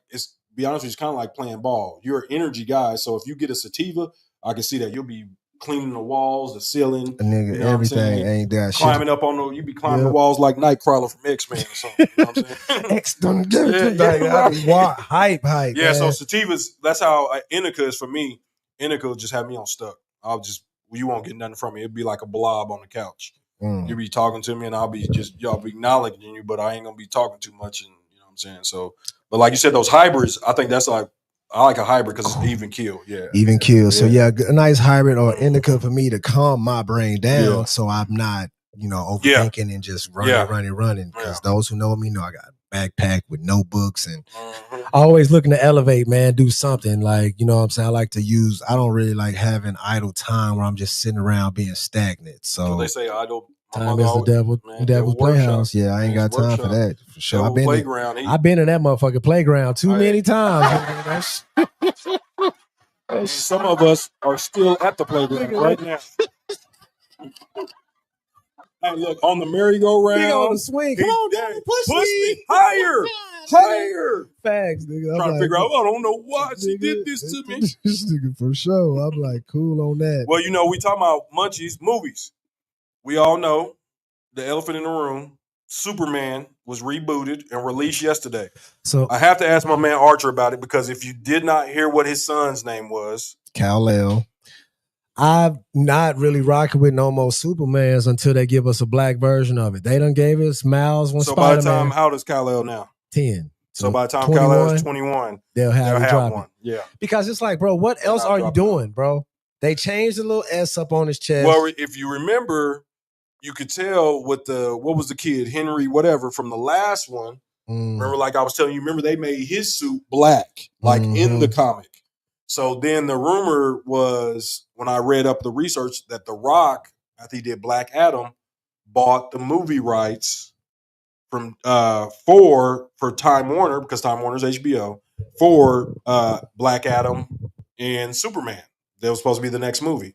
be honest with you, it's kind of like playing ball. You're an energy guy. So if you get a sativa, I can see that you'll be cleaning the walls, the ceiling, Nigga, you know everything what I'm ain't that shit. climbing up on you be climbing the walls like Nightcrawler from X-Men or something. You know what I'm saying? X done give it to hype. Yeah, so Man. sativas, that's how indica is for me. Indica will just have me on stuck. You won't get nothing from me. It'd be like a blob on the couch. You'll be talking to me and I'll be acknowledging you, but I ain't gonna be talking too much. And you know what I'm saying? So, but like you said, those hybrids, I think that's like, I like a hybrid because it's even kill. Yeah. Even kill. So Yeah. a nice hybrid or indica for me to calm my brain down. Yeah. So I'm not, overthinking and just running. Because those who know me know I got a backpack with notebooks and I always looking to elevate, man, do something. Like, you know what I'm saying? I don't really like having idle time where I'm just sitting around being stagnant. So what they say, idle time is the devil's playhouse. Yeah, I ain't got time for that. For sure. I've been in that motherfucking playground too many times. Some of us are still at the playground right now. Hey, look, on the merry-go-round. On the swing. Come on, Daddy, push me. Higher. Facts, nigga. Trying to figure out, I don't know why she did this to me. This nigga for sure. I'm like, cool on that. Well, we talking about munchies, movies. We all know the elephant in the room, Superman, was rebooted and released yesterday. So I have to ask my man Archer about it because if you did not hear what his son's name was, Kal-El. I'm not really rocking with no more Supermans until they give us a black version of it. They done gave us Miles when so Spider-Man. by the time, how does Kal-El now? 10. So by the time Kal-El is 21, they'll have one. Yeah. Because it's like, bro, what else are you doing, bro? They changed the little S up on his chest. Well, if you remember, you could tell what was the kid, Henry, whatever, from the last one. Remember, like I was telling you, remember they made his suit black, like in the comic. So then the rumor was, when I read up the research, that The Rock, after he did Black Adam, bought the movie rights from for Time Warner, because Time Warner's HBO, for Black Adam and Superman. That was supposed to be the next movie.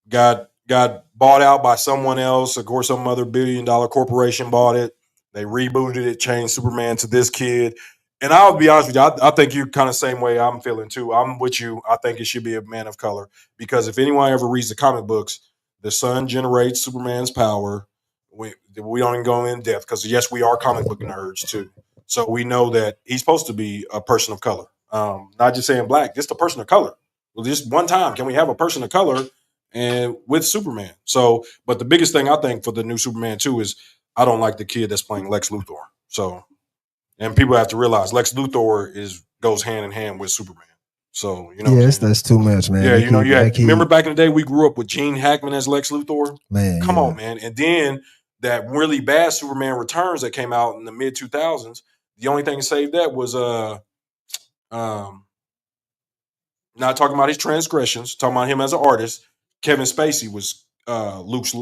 Got bought out by someone else. Of course, some other $1 billion corporation bought it. They rebooted it, changed Superman to this kid. And I'll be honest with you, I think you're kind of the same way I'm feeling too. I'm with you. I think it should be a man of color because if anyone ever reads the comic books, the sun generates Superman's power. We don't even go in depth because yes, we are comic book nerds too. So we know that he's supposed to be a person of color, not just saying black, just a person of color. Well, just one time, can we have a person of color and with Superman? So, but the biggest thing I think for the new Superman too is I don't like the kid that's playing Lex Luthor. So. And people have to realize Lex Luthor goes hand in hand with Superman. So, that's too much, man. Yeah, remember back in the day we grew up with Gene Hackman as Lex Luthor? Man. Come on, man. And then that really bad Superman Returns that came out in the mid 2000s, the only thing that saved that was not talking about his transgressions, talking about him as an artist. Kevin Spacey was Lex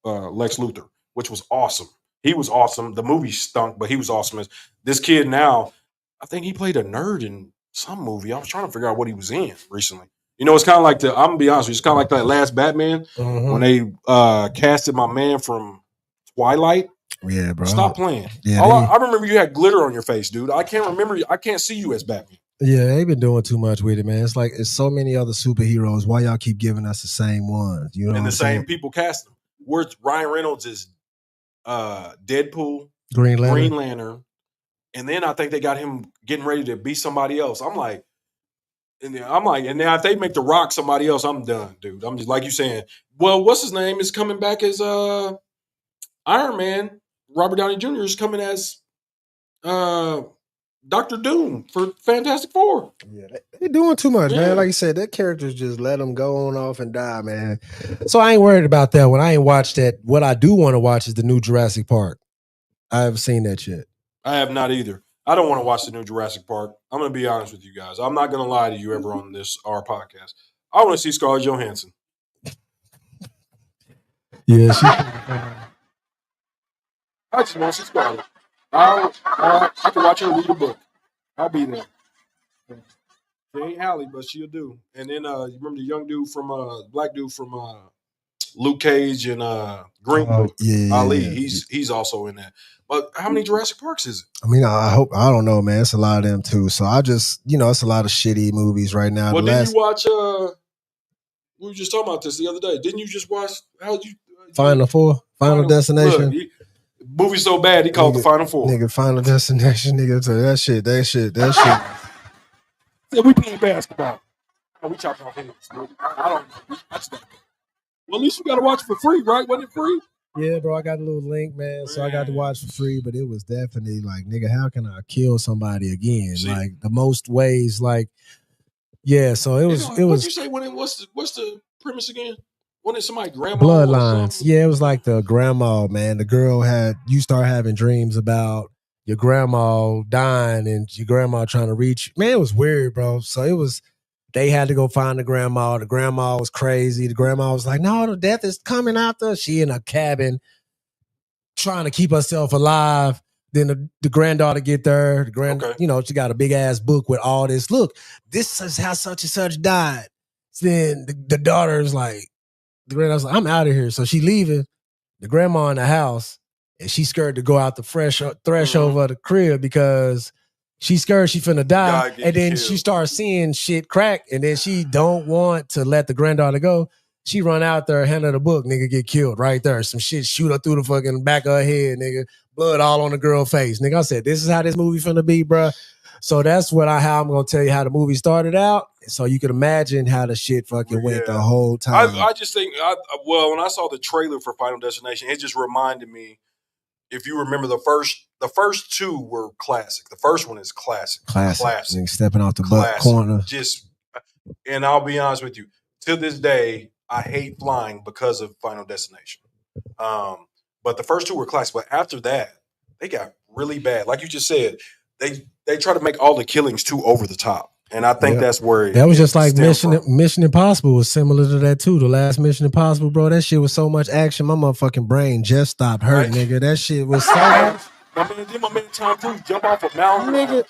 Luthor, which was awesome. He was awesome. The movie stunk, but he was awesome. This kid now, I think he played a nerd in some movie. I was trying to figure out what he was in recently. It's kind of like I'm going to be honest with you, it's kind of like that last Batman when they casted my man from Twilight. Yeah, bro. Stop playing. Yeah, I remember you had glitter on your face, dude. I can't see you as Batman. Yeah, they've been doing too much with it, man. It's like it's so many other superheroes. Why y'all keep giving us the same ones? You know, and the same people cast them. Where Ryan Reynolds is Deadpool, Green Lantern, and then I think they got him getting ready to be somebody else. And now if they make The Rock somebody else, I'm done, dude. I'm just like you saying. Well, what's his name is coming back as Iron Man. Robert Downey Jr. is coming as Dr. Doom for Fantastic Four. Yeah, they're doing too much, man. Like you said, that characters just let them go on off and die, man. So I ain't worried about that one. I ain't watched that. What I do want to watch is the new Jurassic Park. I haven't seen that yet. I have not either. I don't want to watch the new Jurassic Park. I'm going to be honest with you guys. I'm not going to lie to you ever on our podcast. I want to see Scarlett Johansson. Yeah, I just want to see Scarlett. I can watch her read a book. I'll be there. She ain't Hallie, but she'll do. And then you remember the young dude from black dude from Luke Cage and Green Book. Ali. Yeah. He's also in that. But how many Jurassic Parks is it? I mean, I don't know, man. It's a lot of them too. So I just, it's a lot of shitty movies right now. Well, did you watch We were just talking about this the other day. Didn't you just watch? How you Final Four, Final Destination. Look, movie so bad he called the Final Four. Nigga, Final Destination, nigga. So that shit. Yeah, we playing basketball. Oh, we chopping off hands. I don't know. Well, at least you got to watch it for free, right? Wasn't it free? Yeah, bro, I got a little link, man. So I got to watch for free, but it was definitely like, nigga, how can I kill somebody again? See? Like the most ways, like, yeah. So it was. What'd you say when it what's the premise again? Wasn't it somebody grandma? Bloodlines. Yeah, it was like the grandma, man. The girl you start having dreams about your grandma dying and your grandma trying to reach you. Man, it was weird, bro. So it was. They had to go find the grandma. The grandma was crazy. The grandma was like, no, the death is coming after. She in a cabin trying to keep herself alive. Then the granddaughter get there. She got a big ass book with all this. Look, this is how such and such died. Then the daughter's like, the granddaughter's like, I'm out of here. So she leaving. The grandma in the house, and she's scared to go out the threshold of the crib because she's scared she finna die. And then she starts seeing shit crack, and then she don't want to let the granddaughter go. She run out there, hand her the book, nigga get killed right there. Some shit shoot her through the fucking back of her head, nigga. Blood all on the girl's face. Nigga, I said, this is how this movie finna be, bruh. So that's how I'm gonna tell you how the movie started out. So you can imagine how the shit fucking went the whole time. I just think, when I saw the trailer for Final Destination, it just reminded me, if you remember the first two were classic. The first one is classic. Classic. Stepping off the butt corner. And I'll be honest with you, to this day, I hate flying because of Final Destination. But the first two were classic. But after that, they got really bad. Like you just said, they try to make all the killings too over the top. And I think that's where that was just like Mission Impossible was similar to that too. The last Mission Impossible, bro, that shit was so much action. My motherfucking brain just stopped hurting, nigga. That shit was so much. My man Tom Cruise jump off a mountain, nigga.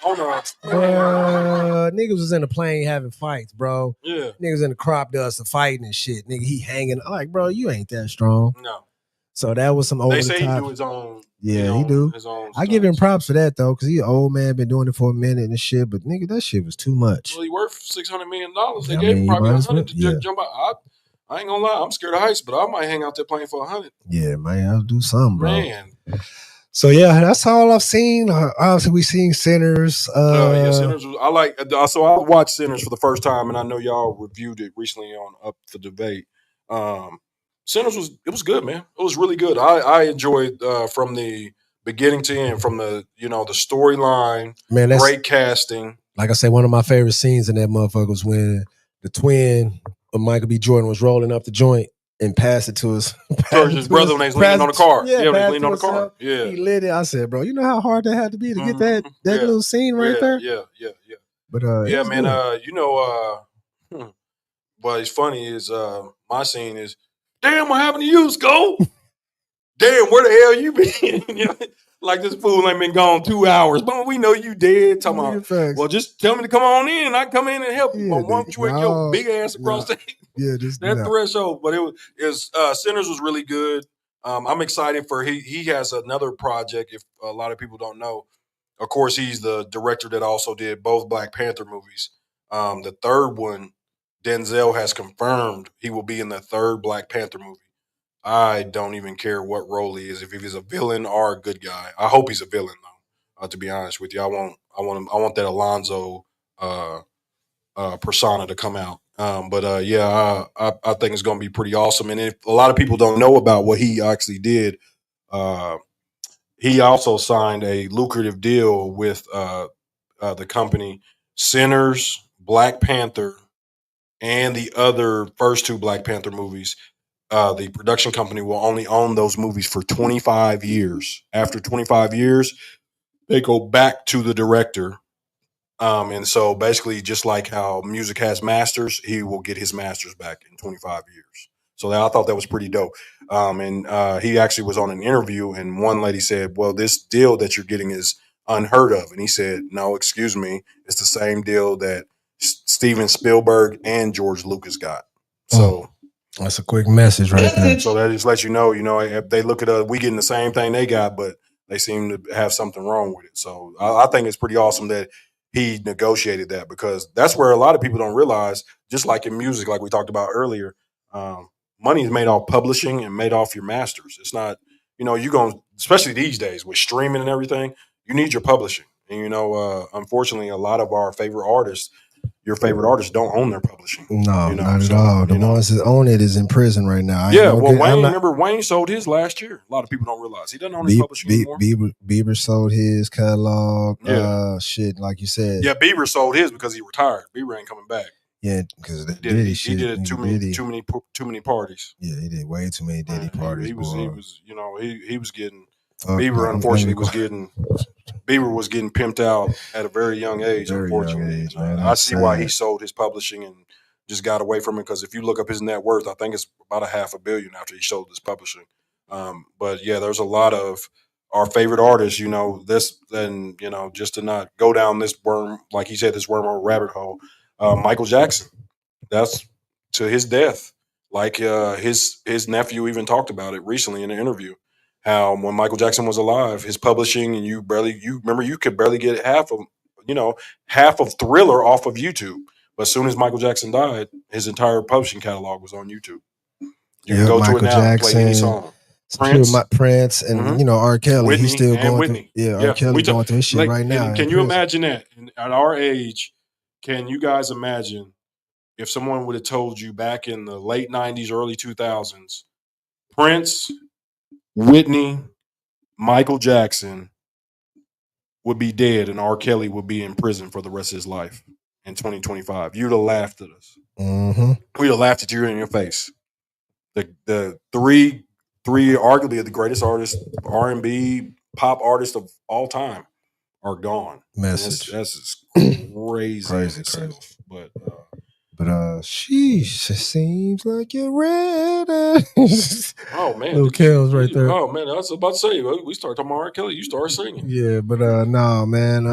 Niggas was in the plane having fights, bro. Yeah, niggas in the crop dust and fighting and shit. Nigga, he hanging. I'm like, bro, you ain't that strong. No. So that was some over the top. They say he do his own. Yeah, he do. His own I give him props for that though, because he an old man, been doing it for a minute and shit. But nigga, that shit was too much. Well, he worth $600 million. They gave him probably $100 to jump out. I ain't gonna lie, I'm scared of heights, but I might hang out there playing for $100. Yeah, man, I'll do something, bro. Man. So yeah, that's all I've seen. Obviously, we seen Sinners. Sinners. So I watched Sinners for the first time, and I know y'all reviewed it recently on Up the Debate. Sinners was good, man. It was really good. I enjoyed from the beginning to end, from the the storyline, man, great casting. Like I said, one of my favorite scenes in that motherfucker was when the twin of Michael B. Jordan was rolling up the joint and passed it to his brother when they was leaning on the car. Yeah, when they was leaning on the car. Yeah, he lit it. I said, bro, you know how hard that had to be to get that little scene right there. Yeah. But man, what's funny is my scene is, damn, what happened to you, Skull? Damn, where the hell you been? Like this fool ain't been gone 2 hours, but we know you dead. Talking about, well, just tell me to come on in. I come in and help you. But why don't you your big ass across that threshold? But it was Sinners was really good. I'm excited for he has another project. If a lot of people don't know, of course, he's the director that also did both Black Panther movies. The third one, Denzel has confirmed he will be in the third Black Panther movie. I don't even care what role he is, if he's a villain or a good guy. I hope he's a villain, though. To be honest with you, I want that Alonzo persona to come out. I think it's going to be pretty awesome. And if a lot of people don't know about what he actually did, he also signed a lucrative deal with the company Sinners, Black Panther, and the other first two Black Panther movies. The production company will only own those movies for 25 years. After 25 years, they go back to the director. And so basically, just like how music has masters, he will get his masters back in 25 years. So I thought that was pretty dope. He actually was on an interview, and one lady said, well, this deal that you're getting is unheard of. And he said, no, excuse me. It's the same deal that Steven Spielberg and George Lucas got. So that's a quick message right there. So that just lets you know, if they look at us, we getting the same thing they got, but they seem to have something wrong with it. So I think it's pretty awesome that he negotiated that, because that's where a lot of people don't realize, just like in music, like we talked about earlier, Money is made off publishing and made off your masters. It's not, you going to, especially these days with streaming and everything, you need your publishing. And, unfortunately, a lot of our favorite artists, your favorite artists don't own their publishing. No, not at all. The ones that own it is in prison right now. Remember Wayne sold his last year. A lot of people don't realize he doesn't own his publishing anymore. Bieber sold his catalog. Yeah. Shit, like you said. Yeah, Bieber sold his because he retired. Bieber ain't coming back. Yeah, because he did it too many parties. Yeah, he did way too many Diddy parties. He was getting Bieber. Unfortunately, Bieber was getting pimped out at a very young age. Unfortunately, I see why he sold his publishing and just got away from it. Because if you look up his net worth, I think it's about $500 million after he sold his publishing. But yeah, there's a lot of our favorite artists. Just to not go down this worm, like he said, this wormhole rabbit hole. Michael Jackson, that's to his death. Like his nephew even talked about it recently in an interview. How when Michael Jackson was alive, his publishing and you could barely get half of Thriller off of YouTube. But as soon as Michael Jackson died, his entire publishing catalog was on YouTube. You can go Michael to it now Jackson, and play any song. Prince and R. Kelly. Whitney, he's still going Whitney. through. Yeah, R. Kelly going through his shit right now. Can you imagine that? At our age, can you guys imagine if someone would have told you back in the late 90s, early 2000s, Prince, Whitney, Michael Jackson would be dead and R. Kelly would be in prison for the rest of his life in 2025? You'd have laughed at us. Mm-hmm. We'd have laughed at you in your face. The three arguably the greatest artists, R&B, pop artists of all time are gone. Message. That's crazy in itself. But she seems like you're ready. Oh man, Little Kel's right there. Oh man, I was about to say we started talking about R. Kelly. You started singing. Yeah, but no, man.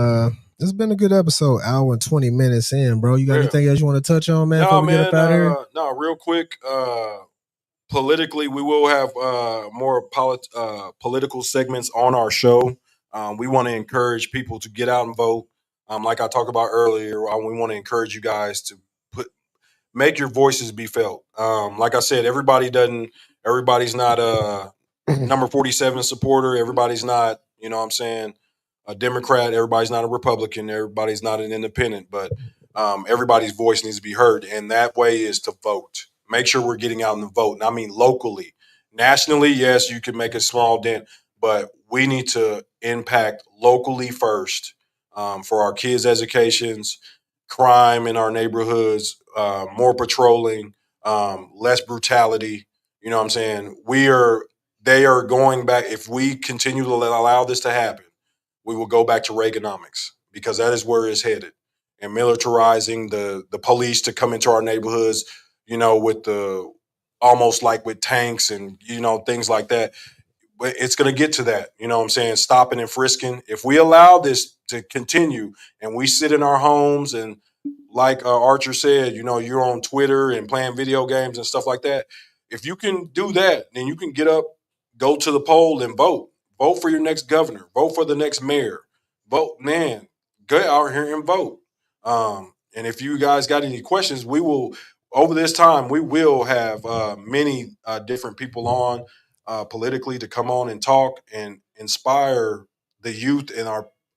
This has been a good episode. Hour and 20 minutes in, bro. You got anything else you want to touch on, man? Before we get up out of here? No, real quick. Politically, we will have more political segments on our show. We want to encourage people to get out and vote. Like I talked about earlier, we want to encourage you guys to make your voices be felt. Like I said, everybody's not a number 47 supporter. Everybody's not, a Democrat. Everybody's not a Republican. Everybody's not an independent, but everybody's voice needs to be heard. And that way is to vote. Make sure we're getting out and vote. And I mean, locally, nationally, yes, you can make a small dent, but we need to impact locally first for our kids' educations, crime in our neighborhoods, more patrolling, less brutality. You know what I'm saying? They are going back. If we continue to allow this to happen, we will go back to Reaganomics because that is where it's headed. And militarizing the police to come into our neighborhoods, with almost like with tanks and, things like that. But it's going to get to that, stopping and frisking. If we allow this to continue and we sit in our homes and like Archer said, you're on Twitter and playing video games and stuff like that. If you can do that, then you can get up, go to the poll and vote. Vote for your next governor. Vote for the next mayor. Vote, man. Get out here and vote. And if you guys got any questions, we will, over this time, we will have many different people on politically to come on and talk and inspire the youth and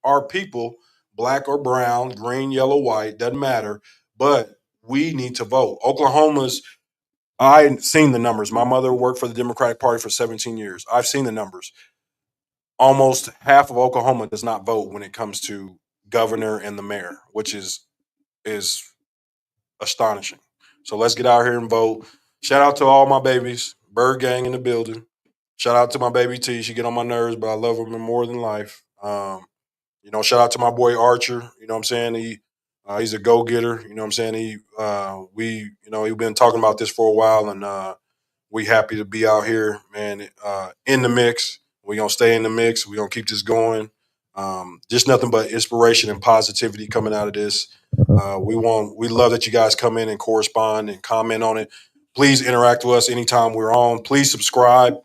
our people, black or brown, green, yellow, white, doesn't matter. But we need to vote. I've seen the numbers. My mother worked for the Democratic Party for 17 years. I've seen the numbers. Almost half of Oklahoma does not vote when it comes to governor and the mayor, which is astonishing. So let's get out here and vote. Shout out to all my babies. Bird Gang in the building. Shout out to my baby T. She get on my nerves, but I love her more than life. Shout out to my boy Archer. You know what I'm saying? He's a go-getter. You know what I'm saying? We've been talking about this for a while, and we happy to be out here, man, in the mix. We're going to stay in the mix. We're going to keep this going. Just nothing but inspiration and positivity coming out of this. We love that you guys come in and correspond and comment on it. Please interact with us anytime we're on. Please subscribe.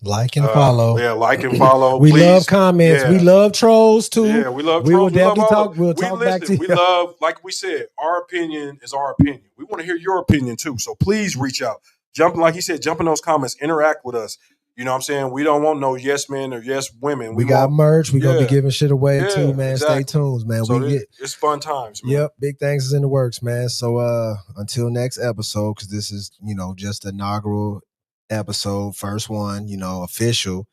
Like and follow. Yeah, like and follow. We Please. love comments. Yeah. We love trolls too. Yeah, we love We trolls. will definitely we love all talk. of, We'll talk back to you. We love, like we said, our opinion is our opinion. We want to hear your opinion too. So please reach out. Jump, like he said, jump in those comments, interact with us. You know what I'm saying? We don't want no yes men or yes women. We got want merch. We're gonna be Yeah. giving shit away Yeah, too, man. exactly. Stay tuned, man. So we get it's fun times, man. Yep, big things is in the works, man. So until next episode, because this is, just inaugural episode, first one, official.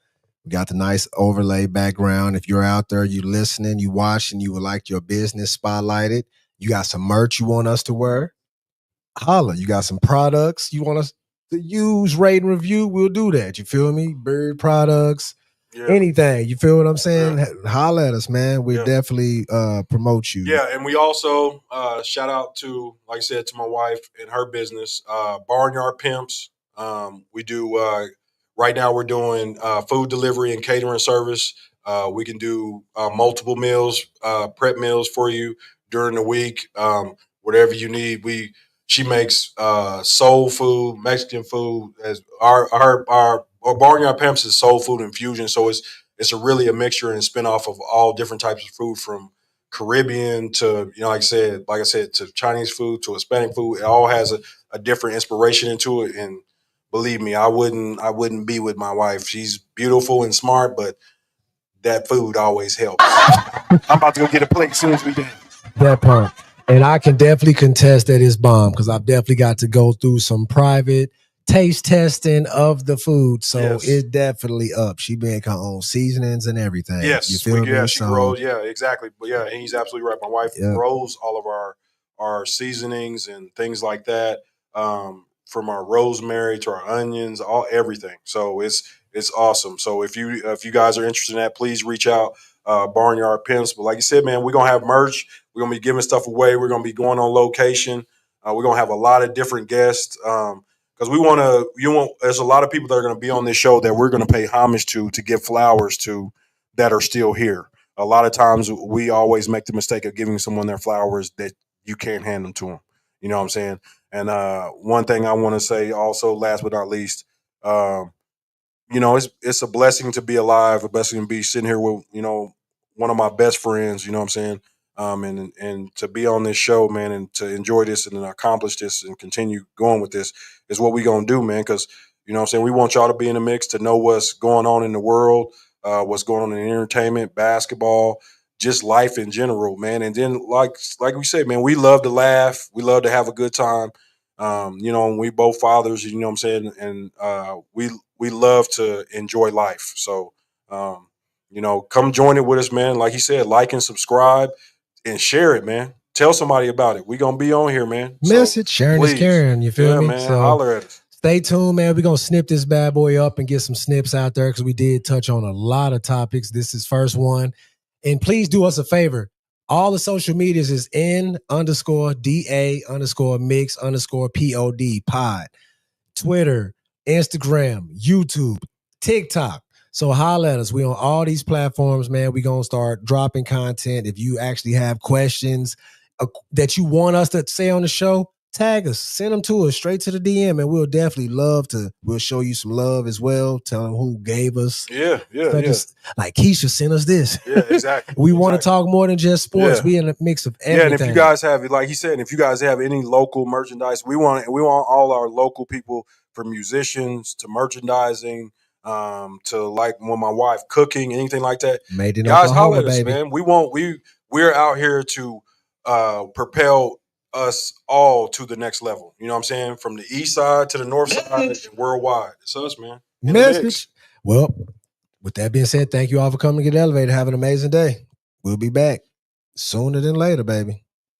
We got the nice overlay background. If you're out there, you listening, you watching, you would like your business spotlighted, you got some merch you want us to wear, holla. You got some products you want us to use, rate, and review, we'll do that. You feel me? Bird products, anything. You feel what I'm saying? Holla at us, man. We definitely promote you. Yeah, and we also shout out to, like I said, to my wife and her business, Barnyard Pimps. We do right now. We're doing food delivery and catering service. We can do multiple meals, prep meals for you during the week. Whatever you need, she makes soul food, Mexican food. As our Barnyard Pimps is soul food infusion, so it's really a mixture and a spinoff of all different types of food, from Caribbean to, like I said, to Chinese food to Hispanic food. It all has a different inspiration into it. And believe me, I wouldn't be with my wife. She's beautiful and smart, but that food always helps. I'm about to go get a plate as soon as we done. That part. And I can definitely contest that it's bomb, because I've definitely got to go through some private taste testing of the food. So it's definitely up. She make her own seasonings and everything. Yes, you feel me? she grows. Yeah, exactly. But yeah, and he's absolutely right. My wife grows all of our seasonings and things like that, from our rosemary to our onions, everything. So it's awesome. So if you guys are interested in that, please reach out. Barnyard Pimps. But like you said, man, we're gonna have merch. We're gonna be giving stuff away. We're gonna be going on location. We're gonna have a lot of different guests. Because there's a lot of people that are going to be on this show that we're going to pay homage to give flowers to, that are still here. A lot of times we always make the mistake of giving someone their flowers that you can't hand them to them. You know what I'm saying? And one thing I want to say also, last but not least, it's a blessing to be alive, a blessing to be sitting here with, one of my best friends, you know what I'm saying? And to be on this show, man, and to enjoy this and accomplish this and continue going with this is what we gonna do, man. Because you know what I'm saying, we want y'all to be in the mix, to know what's going on in the world, what's going on in entertainment, basketball, just life in general, man. And then like we said, man, we love to laugh, we love to have a good time. And we both fathers, you know what I'm saying, and we love to enjoy life. So come join it with us, man. Like he said, like and subscribe and share it, man. Tell somebody about it. We're going to be on here, man. Message, sharing is caring. You feel me? Man, so holler at us. Stay tuned, man. We're going to snip this bad boy up and get some snips out there, because we did touch on a lot of topics. This is first one. And please do us a favor. All the social medias is N_DA_mix_POD pod. Twitter, Instagram, YouTube, TikTok. So holla at us. We on all these platforms, man. We gonna start dropping content. If you actually have questions that you want us to say on the show, tag us, send them to us straight to the DM, and we'll definitely we'll show you some love as well. Tell them who gave us. Like Keisha sent us this. Yeah, exactly. We want to talk more than just sports. Yeah. We in a mix of everything. Yeah, and if you guys have, like he said, if you guys have any local merchandise, we want all our local people, from musicians to merchandising, to, like, when my wife cooking, anything like that. Made in guys, Oklahoma, holler at us, baby. man. We're out here to propel us all to the next level. You know what I'm saying? From the east side to the north side and worldwide. It's us, man. Message. Well, with that being said, thank you all for coming to Get Elevated. Have an amazing day. We'll be back sooner than later, baby.